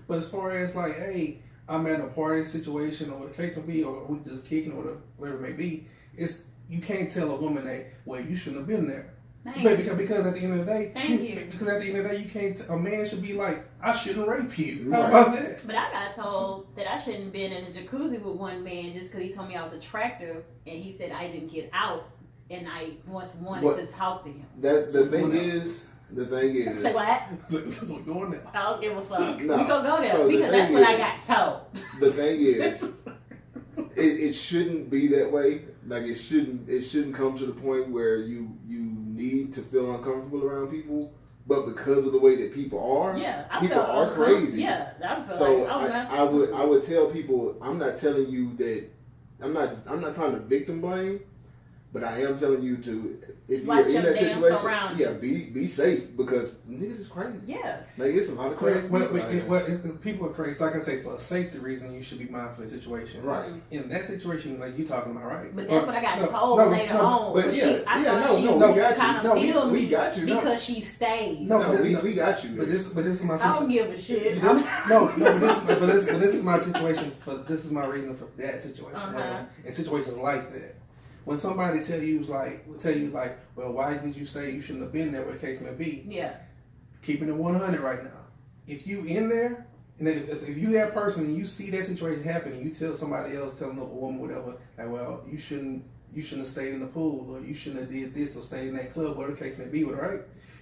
But as far as like, hey, I'm at a party situation or whatever the case may be, or we just kicking or whatever it may be, you can't tell a woman that, well, you shouldn't have been there. Because at the end of the day, because at the end of the day, you can't. A man should be like, I shouldn't rape you. How about that? But I got told that I shouldn't have been in a jacuzzi with one man just because he told me I was attractive, and he said I didn't get out, and I once wanted to talk to him. The thing is. Say what? Because we're going there. I don't give a fuck. No. We gonna go there because that's what I got told. The thing is, it shouldn't be that way. Like it shouldn't come to the point where you need to feel uncomfortable around people. But because of the way that people are, people are crazy. Yeah, so I would tell people, I'm not telling you that I'm not trying to victim blame, but I am telling you to, if you're in that situation, be safe, because niggas is crazy. Yeah, like it's a lot of crazy. People are crazy. So like I say, for a safety reason, you should be mindful of the situation. Right. In that situation, like you talking about, right? But that's what I got told later on. But I thought she we got you because she stayed. We got you. But this is my situation. I don't give a shit. But this is my situation. This is my reason for that situation. In situations like that. When somebody tell you like, well, why did you stay? You shouldn't have been there, whatever the case may be. Yeah. Keeping it 100 right now. If you in there, and if you that person and you see that situation happen, and you tell somebody else, tell another woman, whatever, like, well, you shouldn't have stayed in the pool, or you shouldn't have did this, or stayed in that club, whatever the case may be, right?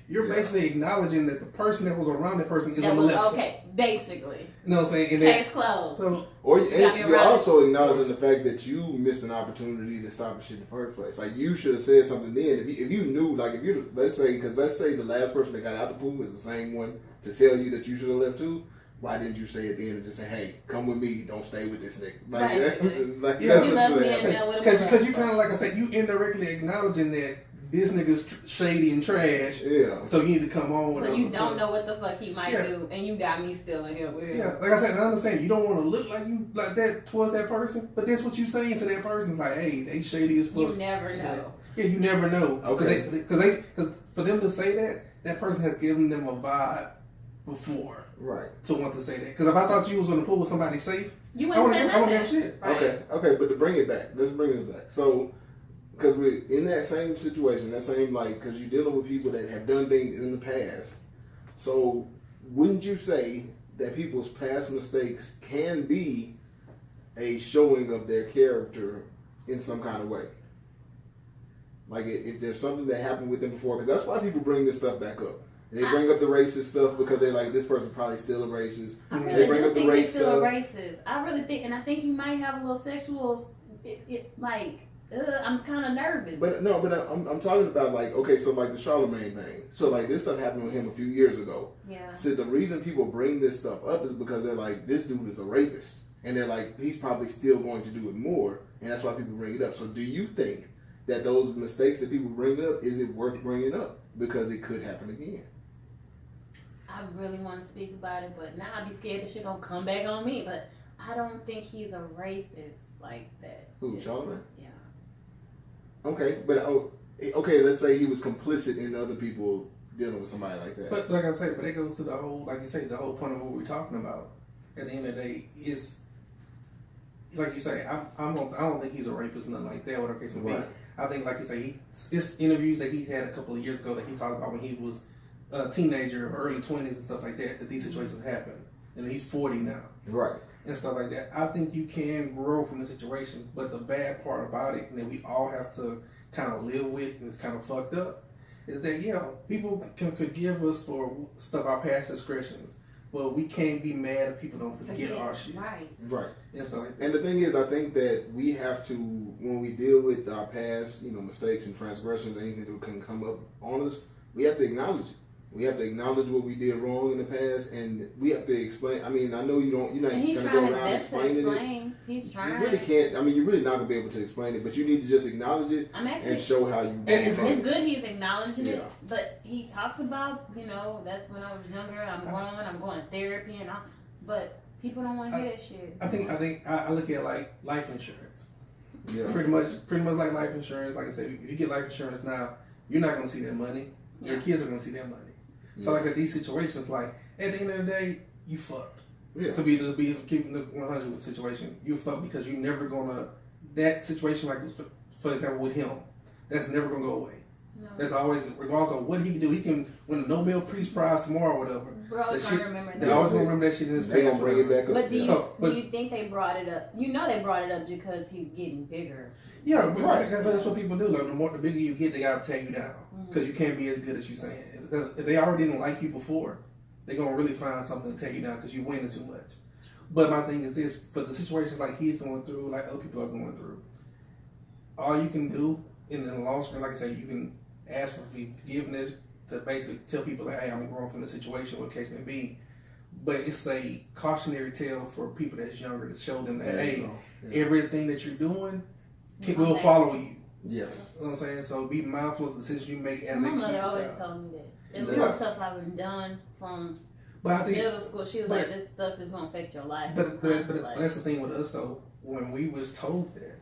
You're basically acknowledging that the person that was around that person is a molester. Okay, basically. You know what I'm saying? Case closed. So, you're also acknowledging the fact that you missed an opportunity to stop the shit in the first place. Like, you should have said something then. If you knew, like, let's say the last person that got out the pool is the same one to tell you that you should have left too. Why didn't you say it then and just say, hey, come with me, don't stay with this nigga? Like, you love me and then with a Because you kind of, like I said, you indirectly acknowledging that this nigga's shady and trash. Yeah. So you need to come on with him. So you don't know what the fuck he might do, and you got me still in here with him. Yeah, like I said, I understand. You don't want to look like that towards that person, but that's what you saying to that person. Like, hey, they shady as fuck. You never know. Yeah, you never know. Okay. Because for them to say that person has given them a vibe before. Right. To want to say that. Because if I thought you was on the pool with somebody safe, you wouldn't say nothing. That shit. Right. Okay, but to bring it back, let's bring this back. So, because we're in that same situation, that same, like, because you're dealing with people that have done things in the past. So, wouldn't you say that people's past mistakes can be a showing of their character in some kind of way? Like, if there's something that happened with them before, because that's why people bring this stuff back up. They bring up the racist stuff because they're like, this person's probably still a racist. I really they bring up the rape still stuff. A racist. I really think, and I think you might have a little sexual, I'm kind of nervous. But I'm talking about, like, okay, so like the Charlemagne thing. So like this stuff happened with him a few years ago. Yeah. So the reason people bring this stuff up is because they're like, this dude is a rapist, and they're like, he's probably still going to do it more, and that's why people bring it up. So do you think that those mistakes that people bring up, is it worth bringing up because it could happen again? I really want to speak about it, but now I'd be scared that shit gonna come back on me. But I don't think he's a rapist like that. Who, Charlemagne? Yeah. Okay, but let's say he was complicit in other people dealing with somebody like that. But like I said, but it goes to the whole, like you say, the whole point of what we're talking about. At the end of the day, is like you say, I don't think he's a rapist, nothing like that. Whatever case may be. I think, like you say, it's interviews that he had a couple of years ago that he talked about when he was a teenager, early 20s and stuff like that. That these situations happen, and he's 40 now, right, and stuff like that. I think you can grow from the situations, but the bad part about it, and that we all have to kind of live with, and it's kind of fucked up, is that people can forgive us for stuff, our past discretions. But we can't be mad if people don't forget our shit. Right. And stuff like that. And the thing is, I think that we have to, when we deal with our past, mistakes and transgressions, anything that can come up on us, we have to acknowledge it. We have to acknowledge what we did wrong in the past, and we have to explain. I mean, I know you're not going to go around explaining it. He's trying. You really can't. I mean, you're really not going to be able to explain it, but you need to just acknowledge it and show how you. It's good he's acknowledging it, but he talks about, that's when I was younger. I'm grown. I'm going to therapy, but people don't want to hear that shit. I think I look at like life insurance. Yeah. Pretty much like life insurance. Like I said, if you get life insurance now, you're not going to see that money. Your kids are going to see that money. So like at these situations, like at the end of the day, you fucked. Yeah. To be keeping the 100 with the situation, you fucked because you never gonna that situation like for example with him, that's never gonna go away. No. That's always regardless of what he can do. He can win a Nobel Peace Prize tomorrow or whatever. We're always gonna remember that. They're always gonna remember that shit in his past. They're gonna bring it back up. But do you think they brought it up? They brought it up because he's getting bigger. Yeah, right. That's what people do. Like the bigger you get, they gotta tear you down because you can't be as good as you saying. If they already didn't like you before, they're gonna really find something to tear you down because you're winning too much. But my thing is this: for the situations like he's going through, like other people are going through, all you can do in the long run, like I say, you can ask for forgiveness to basically tell people that, hey, I'm growing from the situation, what the case may be. But it's a cautionary tale for people that's younger to show them that, hey, everything that you're doing will follow you. Yes. You know what I'm saying? So be mindful of the decisions you make as a kid. My mother always told me that. And little stuff I've been done from middle school, she was like, this stuff is going to affect your life. But that's the thing with us, though. When we was told that,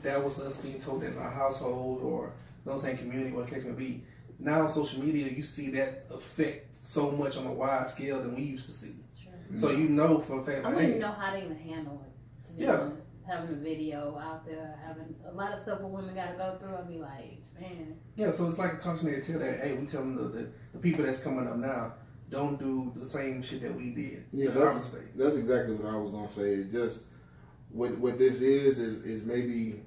that was us being told that in our household or, you know what I'm saying, community, what the case may be. Now on social media, you see that affect so much on a wide scale than we used to see. Sure. So you know for a fact. I wouldn't know how to even handle it, to be honest. Having a video out there, having a lot of stuff where women got to go through, I'd be like, man. Yeah, so it's like a cautionary tale that, hey, we tell them the people that's coming up now, don't do the same shit that we did. Yeah, that's exactly what I was going to say. Just what this is maybe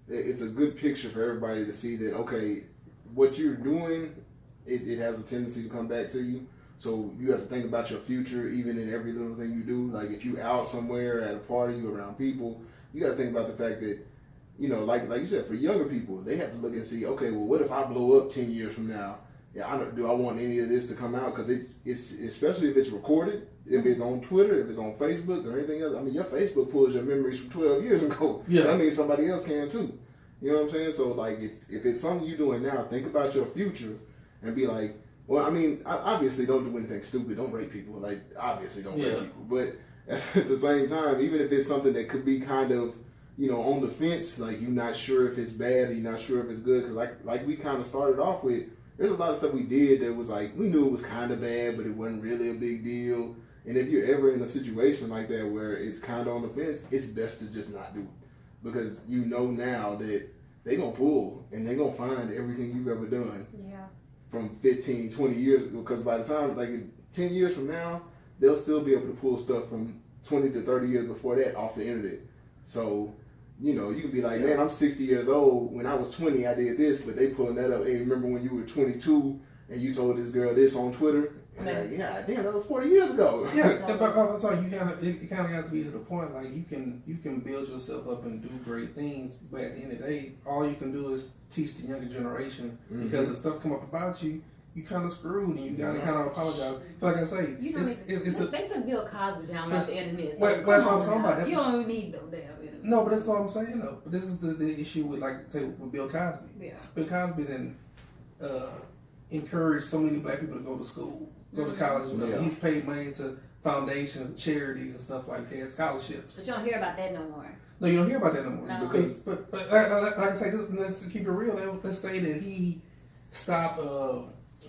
it's a good picture for everybody to see that, okay, what you're doing, it has a tendency to come back to you. So you have to think about your future, even in every little thing you do. Like if you out somewhere at a party, you around people, you got to think about the fact that, like you said, for younger people, they have to look and see, okay, well, what if I blow up 10 years from now? Yeah, do I want any of this to come out? Because it's especially if it's recorded, if it's on Twitter, if it's on Facebook or anything else. I mean, your Facebook pulls your memories from 12 years ago. Yeah. That means somebody else can too. You know what I'm saying? So, like, if it's something you're doing now, think about your future and be like, well, I mean, obviously don't do anything stupid. Don't rape people. Like, obviously don't rape people. But at the same time, even if it's something that could be kind of, on the fence, like you're not sure if it's bad or you're not sure if it's good. Because like we kind of started off with, there's a lot of stuff we did that was like, we knew it was kind of bad, but it wasn't really a big deal. And if you're ever in a situation like that where it's kind of on the fence, it's best to just not do it. Because you know now that they're going to pull and they're going to find everything you've ever done from 15, 20 years ago. Because by the time, like 10 years from now, they'll still be able to pull stuff from 20 to 30 years before that off the internet. So, you can be like, man, I'm 60 years old. When I was 20, I did this, but they pulling that up. Hey, remember when you were 22 and you told this girl this on Twitter? And like, yeah, damn, that was 40 years ago. Yeah, but I'm sorry, it kind of got to be to the point. Like you can build yourself up and do great things, but at the end of the day, all you can do is teach the younger generation because the stuff come up about you. You kind of screwed, and you got to kind of apologize. Like I say, they took Bill Cosby down off the internet. So that's what I'm talking about. You don't even need no damn internet. No, but that's what I'm saying though. But this is the issue with, like, say, with Bill Cosby. Yeah. Bill Cosby then encouraged so many black people to go to school, go to college. He's paid money to foundations, charities, and stuff like that, scholarships. But you don't hear about that no more. No, you don't hear about that no more. No. But like I say, let's keep it real. Let's say that he stopped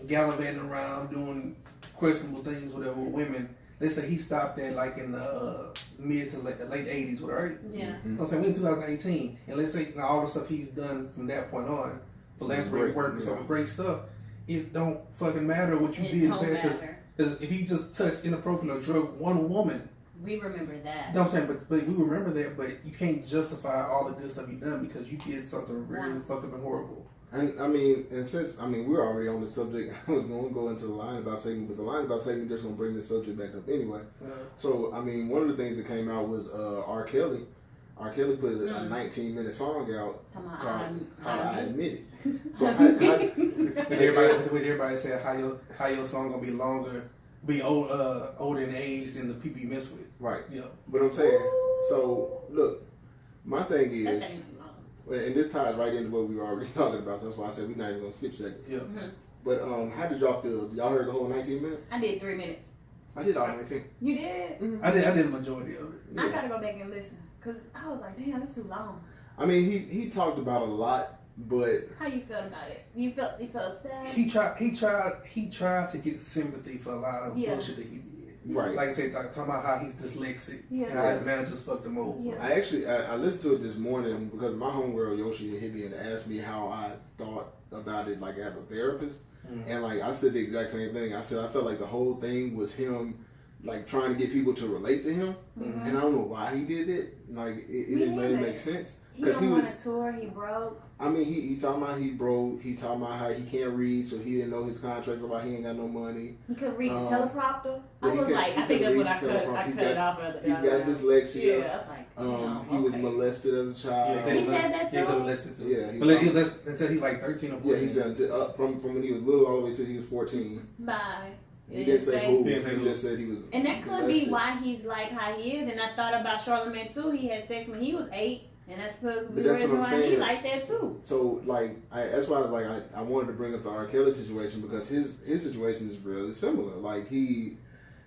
gallivanting around doing questionable things, whatever, with women. let's say he stopped at like in the mid to late 80s, right? Yeah. Mm-hmm. I'm saying we in 2018, and let's say all the stuff he's done from that point on, philanthropy work and some great stuff. It don't fucking matter what you did because if you just touched inappropriate or drug one woman, we remember that. You know what I'm saying? But we remember that, but you can't justify all the good stuff you done because you did something really fucked up and horrible. And I mean, and since we're already on the subject, I was going to go into the line about segment, but the line about segment just going to bring this subject back up anyway. So I mean, one of the things that came out was R. Kelly. R. Kelly put a 19-minute song out called "I Admit It." So which everybody said how your song gonna be older in age than the people you mess with. Right. Yeah. But I'm saying, so look, my thing is. And this ties right into what we were already talking about, so that's why I said we're not even going to skip segments. Yeah. Mm-hmm. But how did y'all feel? Y'all heard the whole 19 minutes? I did 3 minutes. I did all 19. You did? Mm-hmm. I did the majority of it. Yeah. I got to go back and listen, because I was like, damn, that's too long. I mean, he talked about a lot, but... How you felt about it? You felt sad? He tried to get sympathy for a lot of bullshit that he did. Right. Like I said, talking about how he's dyslexic and how his managers fucked him over. Yeah. I listened to it this morning because my homegirl Yoshi hit me and asked me how I thought about it, like as a therapist. Mm-hmm. And like I said the exact same thing. I said I felt like the whole thing was him like trying to get people to relate to him. Mm-hmm. And I don't know why he did it. Like it didn't really make sense. Because he was on a tour, he broke. I mean, he talking about he broke. He talking about how he can't read, so he didn't know his contracts about he ain't got no money. He couldn't read the teleprompter. I was like, I think that's what I cut it off of. He's got dyslexia. Yeah, I was like, he was molested as a child. Yeah, he said that too. He was molested too. Yeah, he was until he was like 13 or 14. Yeah, he said from when he was little all the way till he was 14. Bye. He didn't say who. He just said he was. And that could be why he's like how he is. And I thought about Charlamagne too. He had sex when he was 8. And that's the reason why he like that too. So like, that's why I was like, I wanted to bring up the R. Kelly situation because his situation is really similar. Like he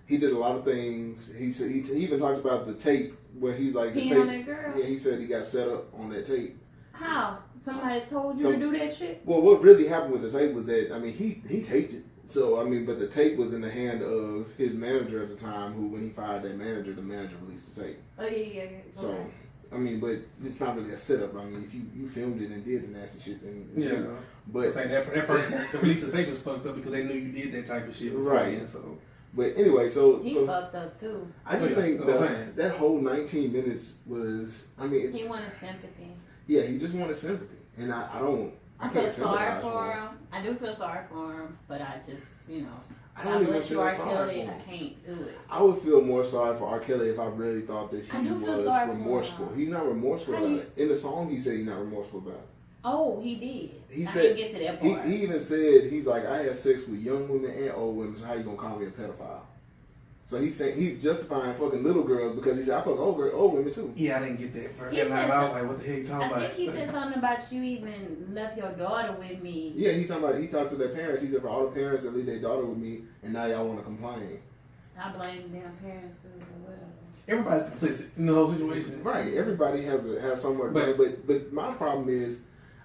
did a lot of things. He said he even talked about the tape where he's like the tape. On that girl. Yeah, he said he got set up on that tape. How? Somebody told you to do that shit? Well, what really happened with the tape was that he taped it. So but the tape was in the hand of his manager at the time. Who, when he fired that manager, the manager released the tape. Oh yeah. So. Okay. But it's not really a setup. I mean, if you filmed it and did the nasty shit, then But saying that person the release of tape was fucked up because they knew you did that type of shit right? So, but anyway, he fucked up too. I just think that whole 19 minutes was. I mean, he wanted sympathy. Yeah, he just wanted sympathy, and I feel sorry for him. I do feel sorry for him, but I just I don't even feel R. sorry Kelly, for him. I can't do it. I would feel more sorry for R. Kelly if I really thought that he was remorseful. He's not remorseful about it. In the song, he said he's not remorseful about it. Oh, he did. He I said, didn't get to that part. He even said, he's like, I had sex with young women and old women, so how you gonna call me a pedophile? So he's saying he's justifying fucking little girls because he said I fuck old women too. Yeah, I didn't get that. I was like, what the hell you talking about? I think he said something about you even left your daughter with me. Yeah, he talked to their parents. He said for all the parents that leave their daughter with me, and now y'all want to complain. I blame the damn parents or whatever. Everybody's complicit in the whole situation. Right. Everybody has somewhere to blame. But my problem is,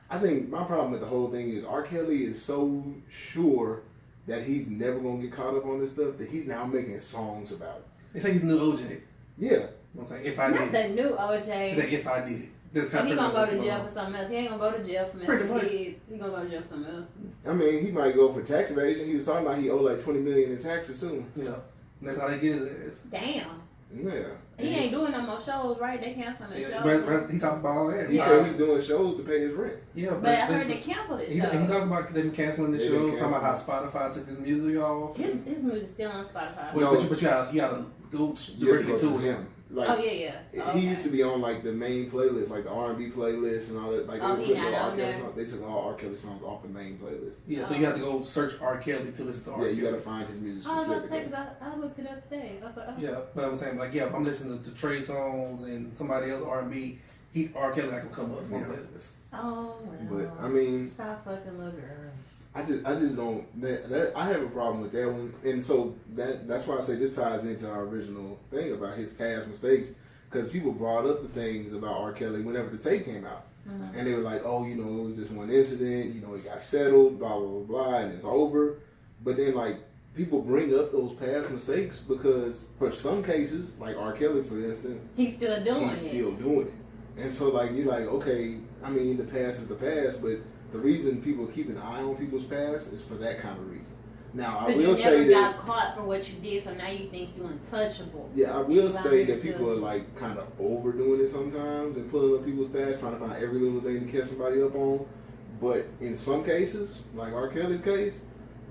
I think my problem with the whole thing is R. Kelly is so sure that he's never gonna get caught up on this stuff that he's now making songs about it. They say he's the new OJ. Yeah. I'm saying if I did. Not the new OJ. They say if I did it. He's gonna go to jail for something else. He ain't gonna go to jail for messing kids. He's gonna go to jail for something else. I mean, he might go for tax evasion. He was talking about he owed like $20 million in taxes too. Yeah. That's how they get his ass. Damn. Yeah. He ain't doing no more shows, right? They canceling the shows. But he talked about all that. He said he's doing shows to pay his rent. Yeah, but I heard they canceled it. He talked about them canceling the shows. Talking about how Spotify took his music off. His music's still on Spotify. But you gotta go directly to him. Like, yeah. He used to be on like the main playlist, like the R&B playlist and all that. Like they took all R. Kelly songs off the main playlist. Yeah, so you have to go search R. Kelly to listen to R. Kelly. Yeah, you got to find his music specifically. I looked it up today. I was like, yeah, but I'm saying like I'm listening to Trey songs and somebody else R&B. R. Kelly not gonna come up on my playlist. Oh well. But I mean, stop fucking little girls. I just don't. I have a problem with that one, and so that's why I say this ties into our original thing about his past mistakes, because people brought up the things about R. Kelly whenever the tape came out, and they were like, oh, it was this one incident, it got settled, blah blah blah blah, and it's over. But then like people bring up those past mistakes because for some cases, like R. Kelly, for instance, he's still doing it. And so, like, you're like, okay, I mean, the past is the past, but the reason people keep an eye on people's past is for that kind of reason. Now, I will say that you never got caught for what you did, so now you think you're untouchable. Yeah, I will say that people are like kind of overdoing it sometimes and pulling up people's past, trying to find every little thing to catch somebody up on. But in some cases, like R. Kelly's case,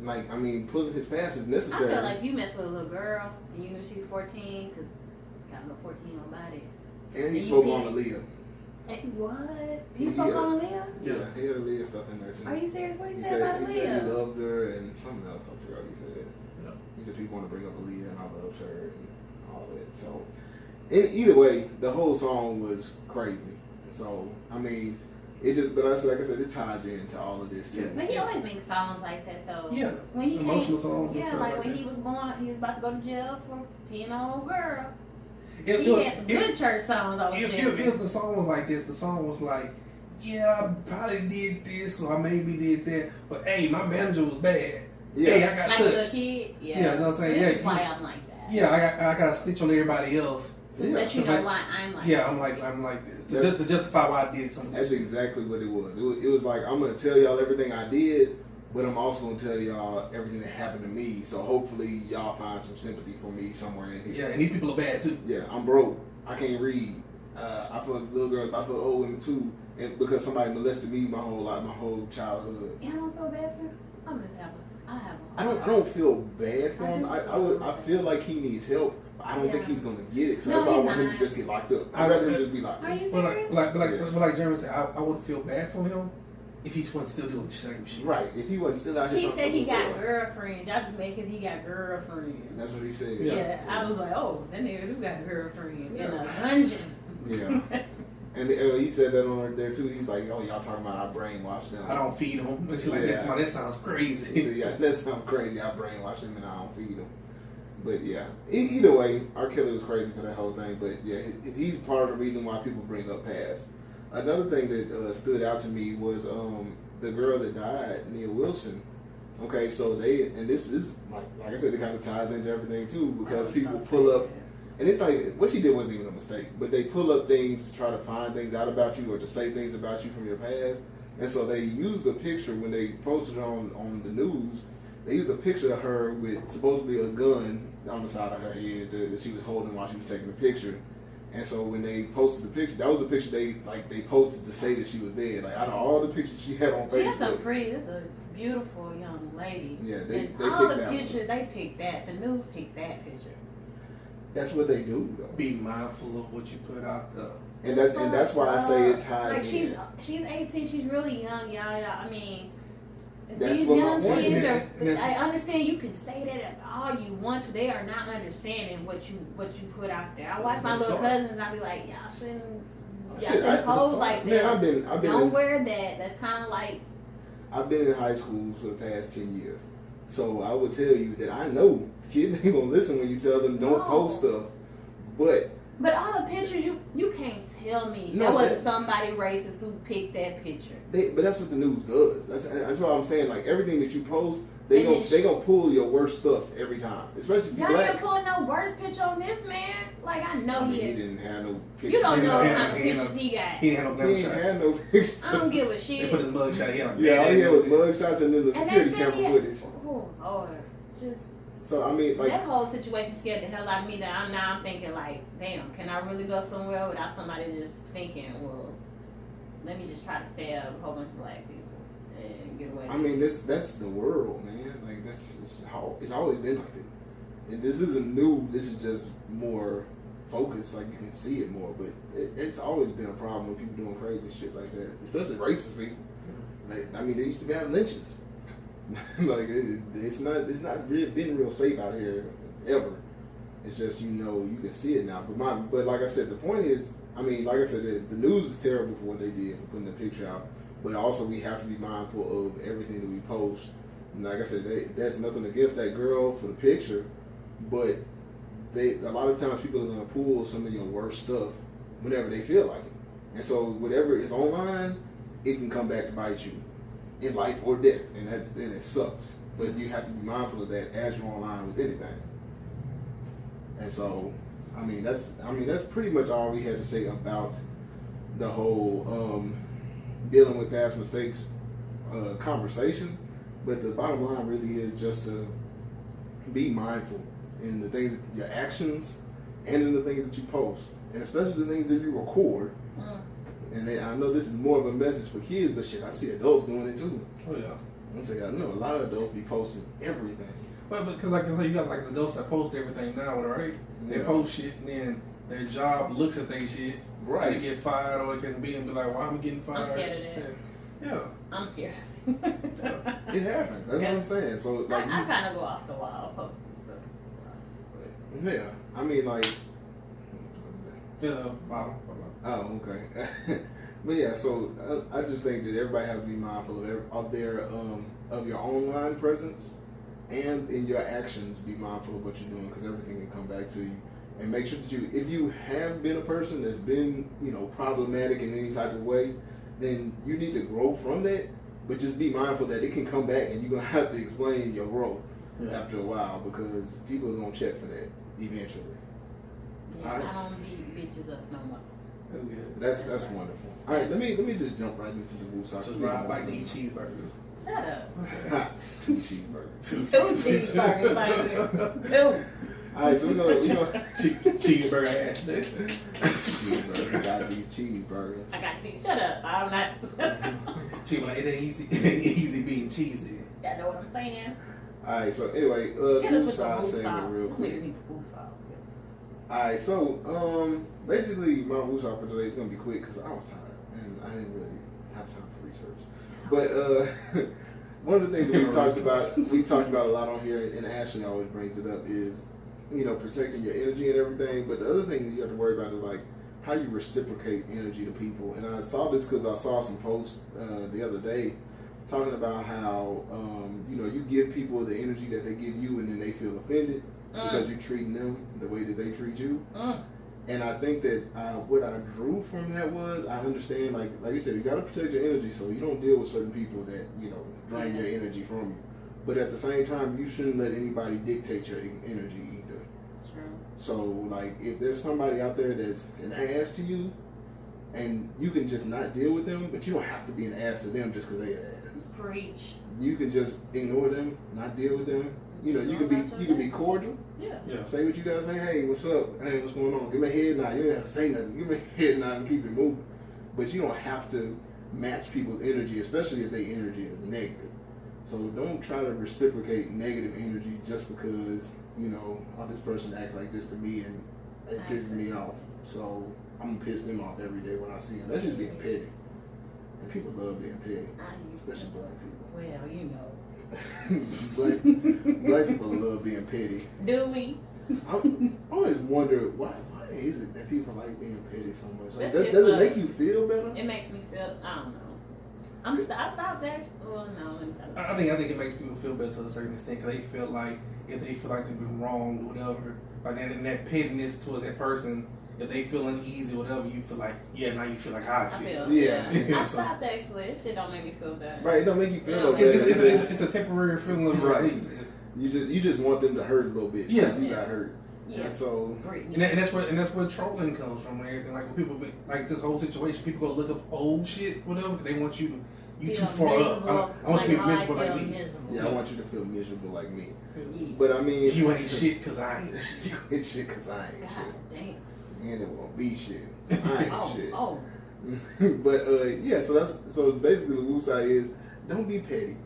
like, I mean, pulling his past is necessary. I feel like you messed with a little girl and you knew she was 14 because got no 14 on body. And he spoke on Aaliyah. What? He spoke on Aaliyah? Yeah, he had Aaliyah stuff in there too. Are you serious? What he said about Aaliyah? He said he loved her and something else. I forgot what he said. Yeah. He said people want to bring up Aaliyah and I loved her and all that. So, either way, the whole song was crazy. So, I mean, it just, but like I said, it ties into all of this too. But he always makes songs like that though. Yeah. When he emotional songs. Yeah, like when he was about to go to jail for peeing on a old girl. He had some good church songs on if the song was like this, the song was like, yeah, I probably did this or I maybe did that, but hey, my manager was bad. Yeah. Hey, I got like touched. A kid? Yeah. You know what I'm saying? This is Yeah, why I'm like that. Yeah, I got to snitch on everybody else. To let you know why I'm like that. I'm like this. To justify why I did something. That's exactly what it was. It was like, I'm going to tell y'all everything I did, but I'm also going to tell y'all everything that happened to me. So hopefully y'all find some sympathy for me somewhere in here. Yeah, and these people are bad too. Yeah, I'm broke. I can't read. I feel like little girls, I feel old women too. And because somebody molested me my whole childhood. Yeah, I don't feel bad for him. I'm gonna have one. I don't feel bad for him. I feel like he needs help. But I don't think he's gonna get it. So that's why I want him to just get locked up. I'd rather him just be locked up. Are you serious? But like Jeremy said, I would feel bad for him if he wasn't still doing the same shit. Right. If he wasn't still out here. He said he got girlfriends. Y'all just make it he got girlfriends. That's what he said. Yeah. I was like, oh, that nigga do got girlfriends in a dungeon. Yeah. And he said that on there too. He's like, oh, y'all talking about I brainwashed them. I don't feed them. It's like that sounds crazy. He said, yeah, that sounds crazy. I brainwashed them and I don't feed them. But yeah, either way, R. Kelly was crazy for that whole thing. But yeah, he's part of the reason why people bring up past. Another thing that stood out to me was the girl that died, Nia Wilson. Okay, so and this is like I said, it kind of ties into everything too because people pull up. And it's like, what she did wasn't even a mistake, but they pull up things to try to find things out about you or to say things about you from your past. And so they used the picture when they posted it on the news. They used a picture of her with supposedly a gun on the side of her head that she was holding while she was taking the picture. And so when they posted the picture, that was the picture they posted to say that she was dead. Like out of all the pictures she had on Facebook. She has some pretty, this is a beautiful young lady. Yeah, they all picked the that pictures, one. they picked that. The news picked that picture. That's what they do, though. Be mindful of what you put out there. And that's why I say it ties in. She's 18. She's really young, y'all. I mean, that's these what young my point kids is. are. I understand you can say that all you want to. They are not understanding what you put out there. I watch my little cousins. I be like, y'all shouldn't pose like that. Man, Don't wear that. That's kind of like. I've been in high school for the past 10 years, so I would tell you that I know kids ain't gonna listen when you tell them don't post stuff, but all the pictures you can't tell me that wasn't somebody racist who picked that picture. But that's what the news does. That's what I'm saying. Like everything that you post, they gonna pull your worst stuff every time, especially if you y'all black. ain't pulling no worst picture on this man. Like I know he didn't have no picture. You don't know how many pictures he got. He didn't have no He ain't had no picture. I don't give a shit. They put his mugshot. Yeah, all he had was mugshots and then the security camera footage. Oh Lord, just. So I mean, like that whole situation scared the hell out of me. That I'm thinking like, damn, can I really go somewhere without somebody just thinking, well, let me just try to stab a whole bunch of black people and get away. I mean, that's the world, man. Like that's how it's always been like that. And this isn't new. This is just more focused. Like you can see it more, but it's always been a problem with people doing crazy shit like that, especially racist people. Like, I mean, they used to have lynchings. Like it's not been real safe out here ever. It's just you can see it now. But like I said, the point is, I mean, like I said, the news is terrible for what they did for putting the picture out. But also we have to be mindful of everything that we post. And like I said, that's nothing against that girl for the picture, but a lot of times people are gonna pull some of your worst stuff whenever they feel like it. And so whatever is online, it can come back to bite you in life or death, and it sucks. but you have to be mindful of that as you're online with anything. And so, that's pretty much all we had to say about the whole dealing with past mistakes conversation. But the bottom line really is just to be mindful in the things, your actions, and in the things that you post, and especially the things that you record. And then, I know this is more of a message for kids, but shit, I see adults doing it too. Oh yeah. I know a lot of adults be posting everything. Well, because like you got like adults that post everything now, right? They post shit, and then their job looks at their shit. Right. They get fired, or it can be and be like, "Why am I getting fired?" I'm scared of that. Yeah. I'm scared. It happens. That's what I'm saying. So like, I kind of go off the wall. Post. Yeah, I mean like. Yeah. Bottom. Oh, okay. But yeah, so I just think that everybody has to be mindful of your online presence, and in your actions, be mindful of what you're doing, because everything can come back to you. And make sure that if you have been a person that's been, problematic in any type of way, then you need to grow from that. But just be mindful that it can come back, and you're gonna have to explain your growth after a while, because people are gonna check for that eventually. Yeah, right. I don't beat bitches up no more. That's good. That's wonderful. All right, let me just jump right into the Woosah. Just ride bikes and eat cheeseburgers. Shut up. Okay. 2 cheeseburgers. 2 cheeseburgers, like 2. All right, so we're gonna cheeseburger ass. Cheeseburger. Got these cheeseburgers. I got these. Shut up. I'm not. She like, it ain't easy. It ain't easy being cheesy. Y'all know what I'm saying? All right, so anyway, the Woosah segment real quick. All right, so basically my Woosah for today is gonna be quick because I was tired and I didn't really have time for research. But one of the things that we talked about a lot on here, and Ashley always brings it up, is protecting your energy and everything. But the other thing that you have to worry about is like how you reciprocate energy to people. And I saw this because I saw some posts the other day talking about how you give people the energy that they give you, and then they feel offended because you're treating them the way that they treat you. And I think that what I drew from that was, I understand, like you said, you got to protect your energy so you don't deal with certain people that drain your energy from you. But at the same time, you shouldn't let anybody dictate your energy either. True. So like, if there's somebody out there that's an ass to you, and you can just not deal with them, but you don't have to be an ass to them just because they're an ass. Preach. You can just ignore them, not deal with them. You can be cordial. Yeah. Say what you gotta say. Hey, what's up? Hey, what's going on? Give me a head nod. You don't have to say nothing. Give me a head nod and keep it moving. But you don't have to match people's energy, especially if their energy is negative. So don't try to reciprocate negative energy just because this person acts like this to me and it pisses me off. So I'm gonna piss them off every day when I see them. That's just being petty. And people love being petty, especially black people. Well, black people love being petty. Do we? I always wonder why is it that people like being petty so much? Like, does it make you feel better? It makes me feel. I don't know. I stopped there. Well, no. I think it makes people feel better to a certain extent because they feel like if they feel like they've been wronged or whatever, like that pettiness towards that person. If they feel uneasy, whatever, you feel like, now you feel like how I feel. Yeah. I stopped actually. This shit don't make me feel better. Right, it don't make you feel better. It's a temporary feeling of relief. You just want them to hurt a little bit. Yeah. You got hurt. Yeah. And so and that's where trolling comes from and everything. Like when people like this whole situation, people go look up old shit, whatever, because they want you too far up. I want you to be miserable like me. Miserable. Yeah, I want you to feel miserable like me. Yeah. But I mean, you ain't shit because I ain't shit. You ain't shit because I ain't God shit. damn. And it won't be shit. I ain't shit. Oh. But so basically the Woosah is don't be petty.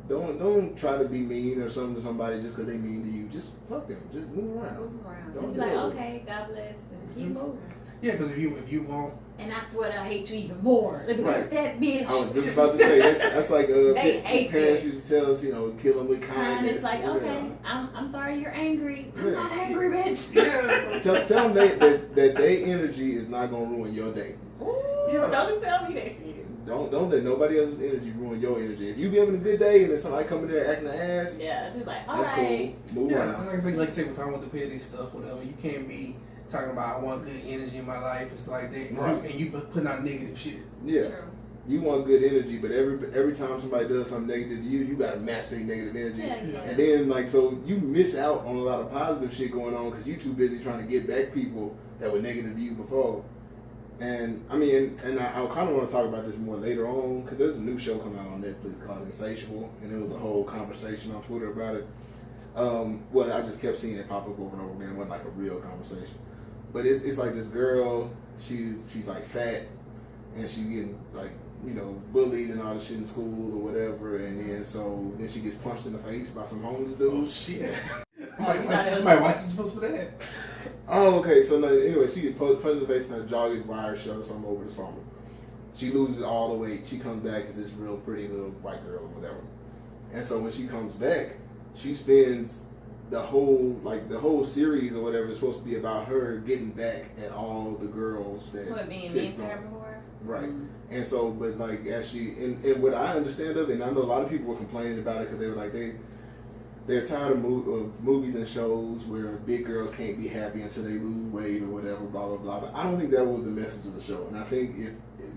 Don't try to be mean or something to somebody just because they mean to you. Just fuck them. Just move around. Just be like, okay, God bless, and keep moving. Yeah, because if you won't. And I swear that I hate you even more. Right. Like that bitch. I was just about to say that's like parents it. used to tell us, kill them with kindness. It's like, okay, I'm sorry you're angry. I'm not angry, bitch. Yeah. tell them that their energy is not gonna ruin your day. Ooh, don't you tell me that shit. Don't let nobody else's energy ruin your energy. If you be having a good day and then somebody come in there acting an ass, just like, that's cool. Move on. Like I say, we're talking about the petty stuff, whatever. You can't be talking about I want good energy in my life and stuff like that, right. And you putting out negative shit. Yeah. True. You want good energy, but every time somebody does something negative to you, you gotta match their negative energy. Yeah. And then like so you miss out on a lot of positive shit going on because you too busy trying to get back people that were negative to you before. And I mean, and I kind of want to talk about this more later on because there's a new show coming out on Netflix called Insatiable, and there was a whole conversation on Twitter about it. Well, I just kept seeing it pop up over and over again. It wasn't like a real conversation, but it's like this girl. She's like fat, and she getting like bullied and all this shit in school or whatever, and then she gets punched in the face by some homeless dude. Oh shit! Might watch it supposed for that. Oh, okay. So anyway, she gets punched in the face and her jaw gets wire shut or something over the summer. She loses all the weight. She comes back as this real pretty little white girl or whatever. And so when she comes back, she spends the whole series or whatever is supposed to be about her getting back at all the girls that being mean to her before. Right. And so, but like as she and what I understand of it, and I know a lot of people were complaining about it because they were like they're tired of movies and shows where big girls can't be happy until they lose weight or whatever, blah blah blah. But I don't think that was the message of the show. And I think if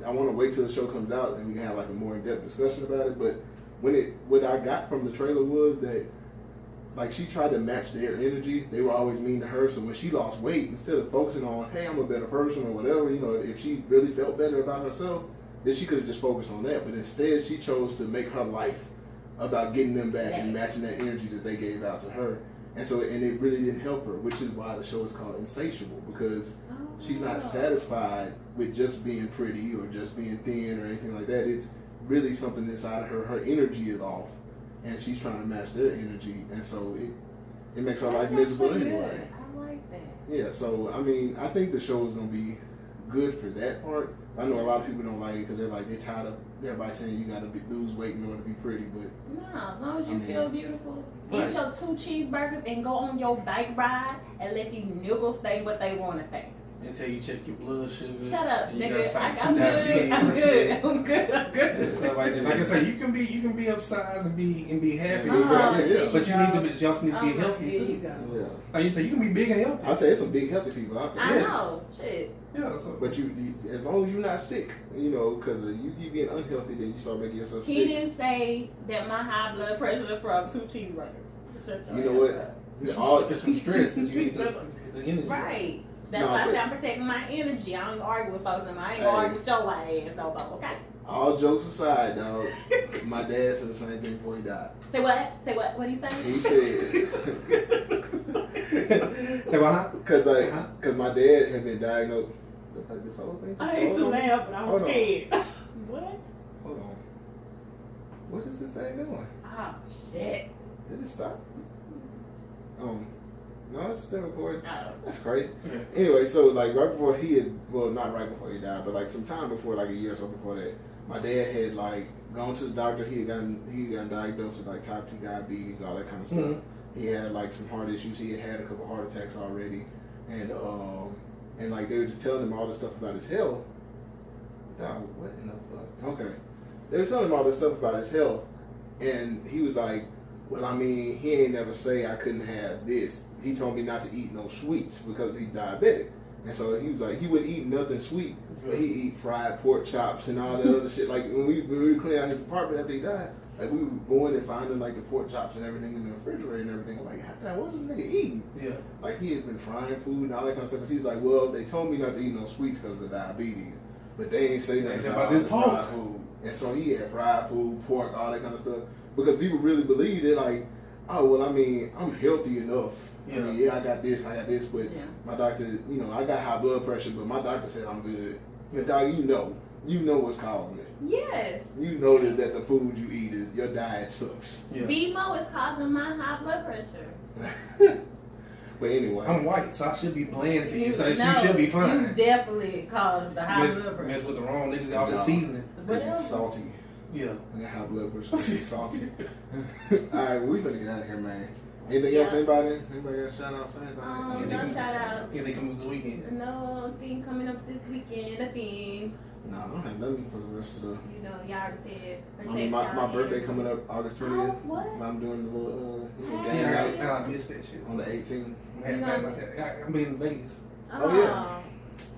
I want to wait till the show comes out and we can have like a more in-depth discussion about it. But what I got from the trailer was that like she tried to match their energy. They were always mean to her. So when she lost weight, instead of focusing on, hey, I'm a better person or whatever, if she really felt better about herself, then she could have just focused on that. But instead, she chose to make her life about getting them back and matching that energy that they gave out to her. And it really didn't help her, which is why the show is called Insatiable, because she's not satisfied with just being pretty or just being thin or anything like that. It's really something inside of her. Her energy is off, and she's trying to match their energy, and so it makes her life miserable anyway. I like that. Yeah, so I mean, I think the show is gonna be good for that part. I know a lot of people don't like it because they're tired of everybody saying you gotta lose weight in order to be pretty, but no, as long as you feel beautiful, eat your 2 cheeseburgers and go on your bike ride and let these niggas think what they want to think. Until you check your blood sugar. Shut up, nigga. I'm good. Like I say, you can be upsized and be happy, yeah. but you also need to be healthy too. Yeah. Like you say, you can be big and healthy. I say there's some big healthy people out there. I know, shit. Yeah, so. But you, as long as you're not sick, because you keep being unhealthy, then you start making yourself sick. He didn't say that my high blood pressure is from 2 cheeseburgers. You know what? It's from stress that you need the energy. Right. That's why I say I'm protecting my energy. I don't even argue with folks anymore. I ain't gonna argue with your ass no more, okay? All jokes aside, dog, my dad said the same thing before he died. Say what? Say what? What did he say? He said, Say what? Because my dad had been diagnosed. Like this whole thing. I hate to laugh, but I was scared. What? Hold on. What is this thing doing? Oh, shit. Did it stop? No, it's still recording. Oh. That's crazy. Anyway, so like right before not right before he died, but like some time before, like a year or so before that, my dad had like gone to the doctor. He had gotten diagnosed with like type 2 diabetes, all that kind of stuff. Mm-hmm. He had like some heart issues. He had a couple heart attacks already, and like they were just telling him all this stuff about his health. Dog, what in the fuck? Okay, they were telling him all this stuff about his health, and he was like, well, I mean, he ain't never say I couldn't have this. He told me not to eat no sweets because he's diabetic. And so he was like, he wouldn't eat nothing sweet, but he'd eat fried pork chops and all that other shit. Like when we were cleaning out his apartment after he died, like we were going and finding like the pork chops and everything in the refrigerator and everything. I'm like, what is this nigga eating? Yeah. Like he has been frying food and all that kind of stuff. And he was like, well, they told me not to eat no sweets because of the diabetes, but they ain't say nothing about this fried food. And so he had fried food, pork, all that kind of stuff. Because people really believe it, like, oh, well, I mean, I'm healthy enough. Yeah. I mean, I got this, but my doctor, I got high blood pressure, but my doctor said I'm good. But dog, you know what's causing it. Yes. You know that the food you eat your diet sucks. Yeah. BMO is causing my high blood pressure. But anyway. I'm white, so I should be bland to you, so you should be fine. You definitely caused the high blood pressure. Mess with the wrong niggas, got all this seasoning. It's salty. Yeah. I got high blood pressure. It's salty. Alright, we better get out of here, man. Anything else? Anybody got shout outs? No shout outs. Anything coming this weekend? No thing coming up this weekend. Nothing. No, I don't have nothing for the rest of the. Y'all already said. I mean, my birthday coming up August 20th. Oh, what? I'm doing the little game night. I missed that shit. On the 18th. I'm happy about that. I'm being in Vegas. Oh yeah.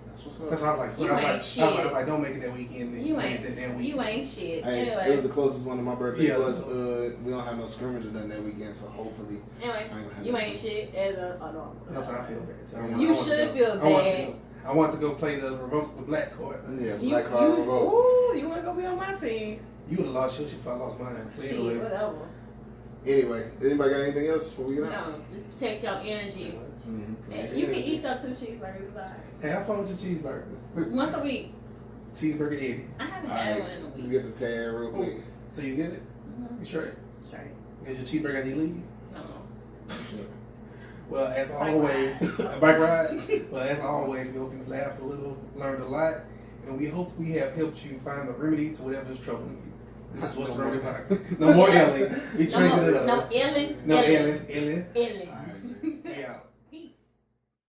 That's what's up. That's why I was like, You ain't shit. I was like, don't make it that weekend. Then. You That damn ain't week. you ain't shit. Hey, Anyway. it was the closest one to my birthday. Yeah, Plus, we don't have no scrimmage or nothing that weekend, so hopefully. Anyway, I ain't gonna have you no- ain't shit as a no. That's how I feel bad. So You should feel bad. I want to go play the revoke the black card. Yeah, You, Black Card revolt. ooh, you wanna go be on my team? You would have lost yours if I lost mine. So Shit, anyway. whatever. Anyway, anybody got anything else before we get out? No, just protect your energy. Mm-hmm. And you can eat your 2 cheeseburgers. Alright. Hey, have fun with your cheeseburgers. Once a week. Cheeseburger Eddie. I haven't All had right, one in a let's week. get the tag real quick. So you get it? Mhm. You straight? Straight. Get your cheeseburger as you leave? No. Well, as Bike always, ride. a bike ride. Well, as always, we hope you laughed a little, learned a lot, and we hope we have helped you find the remedy to whatever is troubling you. This is what's the remedy podcast. No more Ellen. We changed it up. No, Ellen. No Ellen. Ellen. Ellen. All right.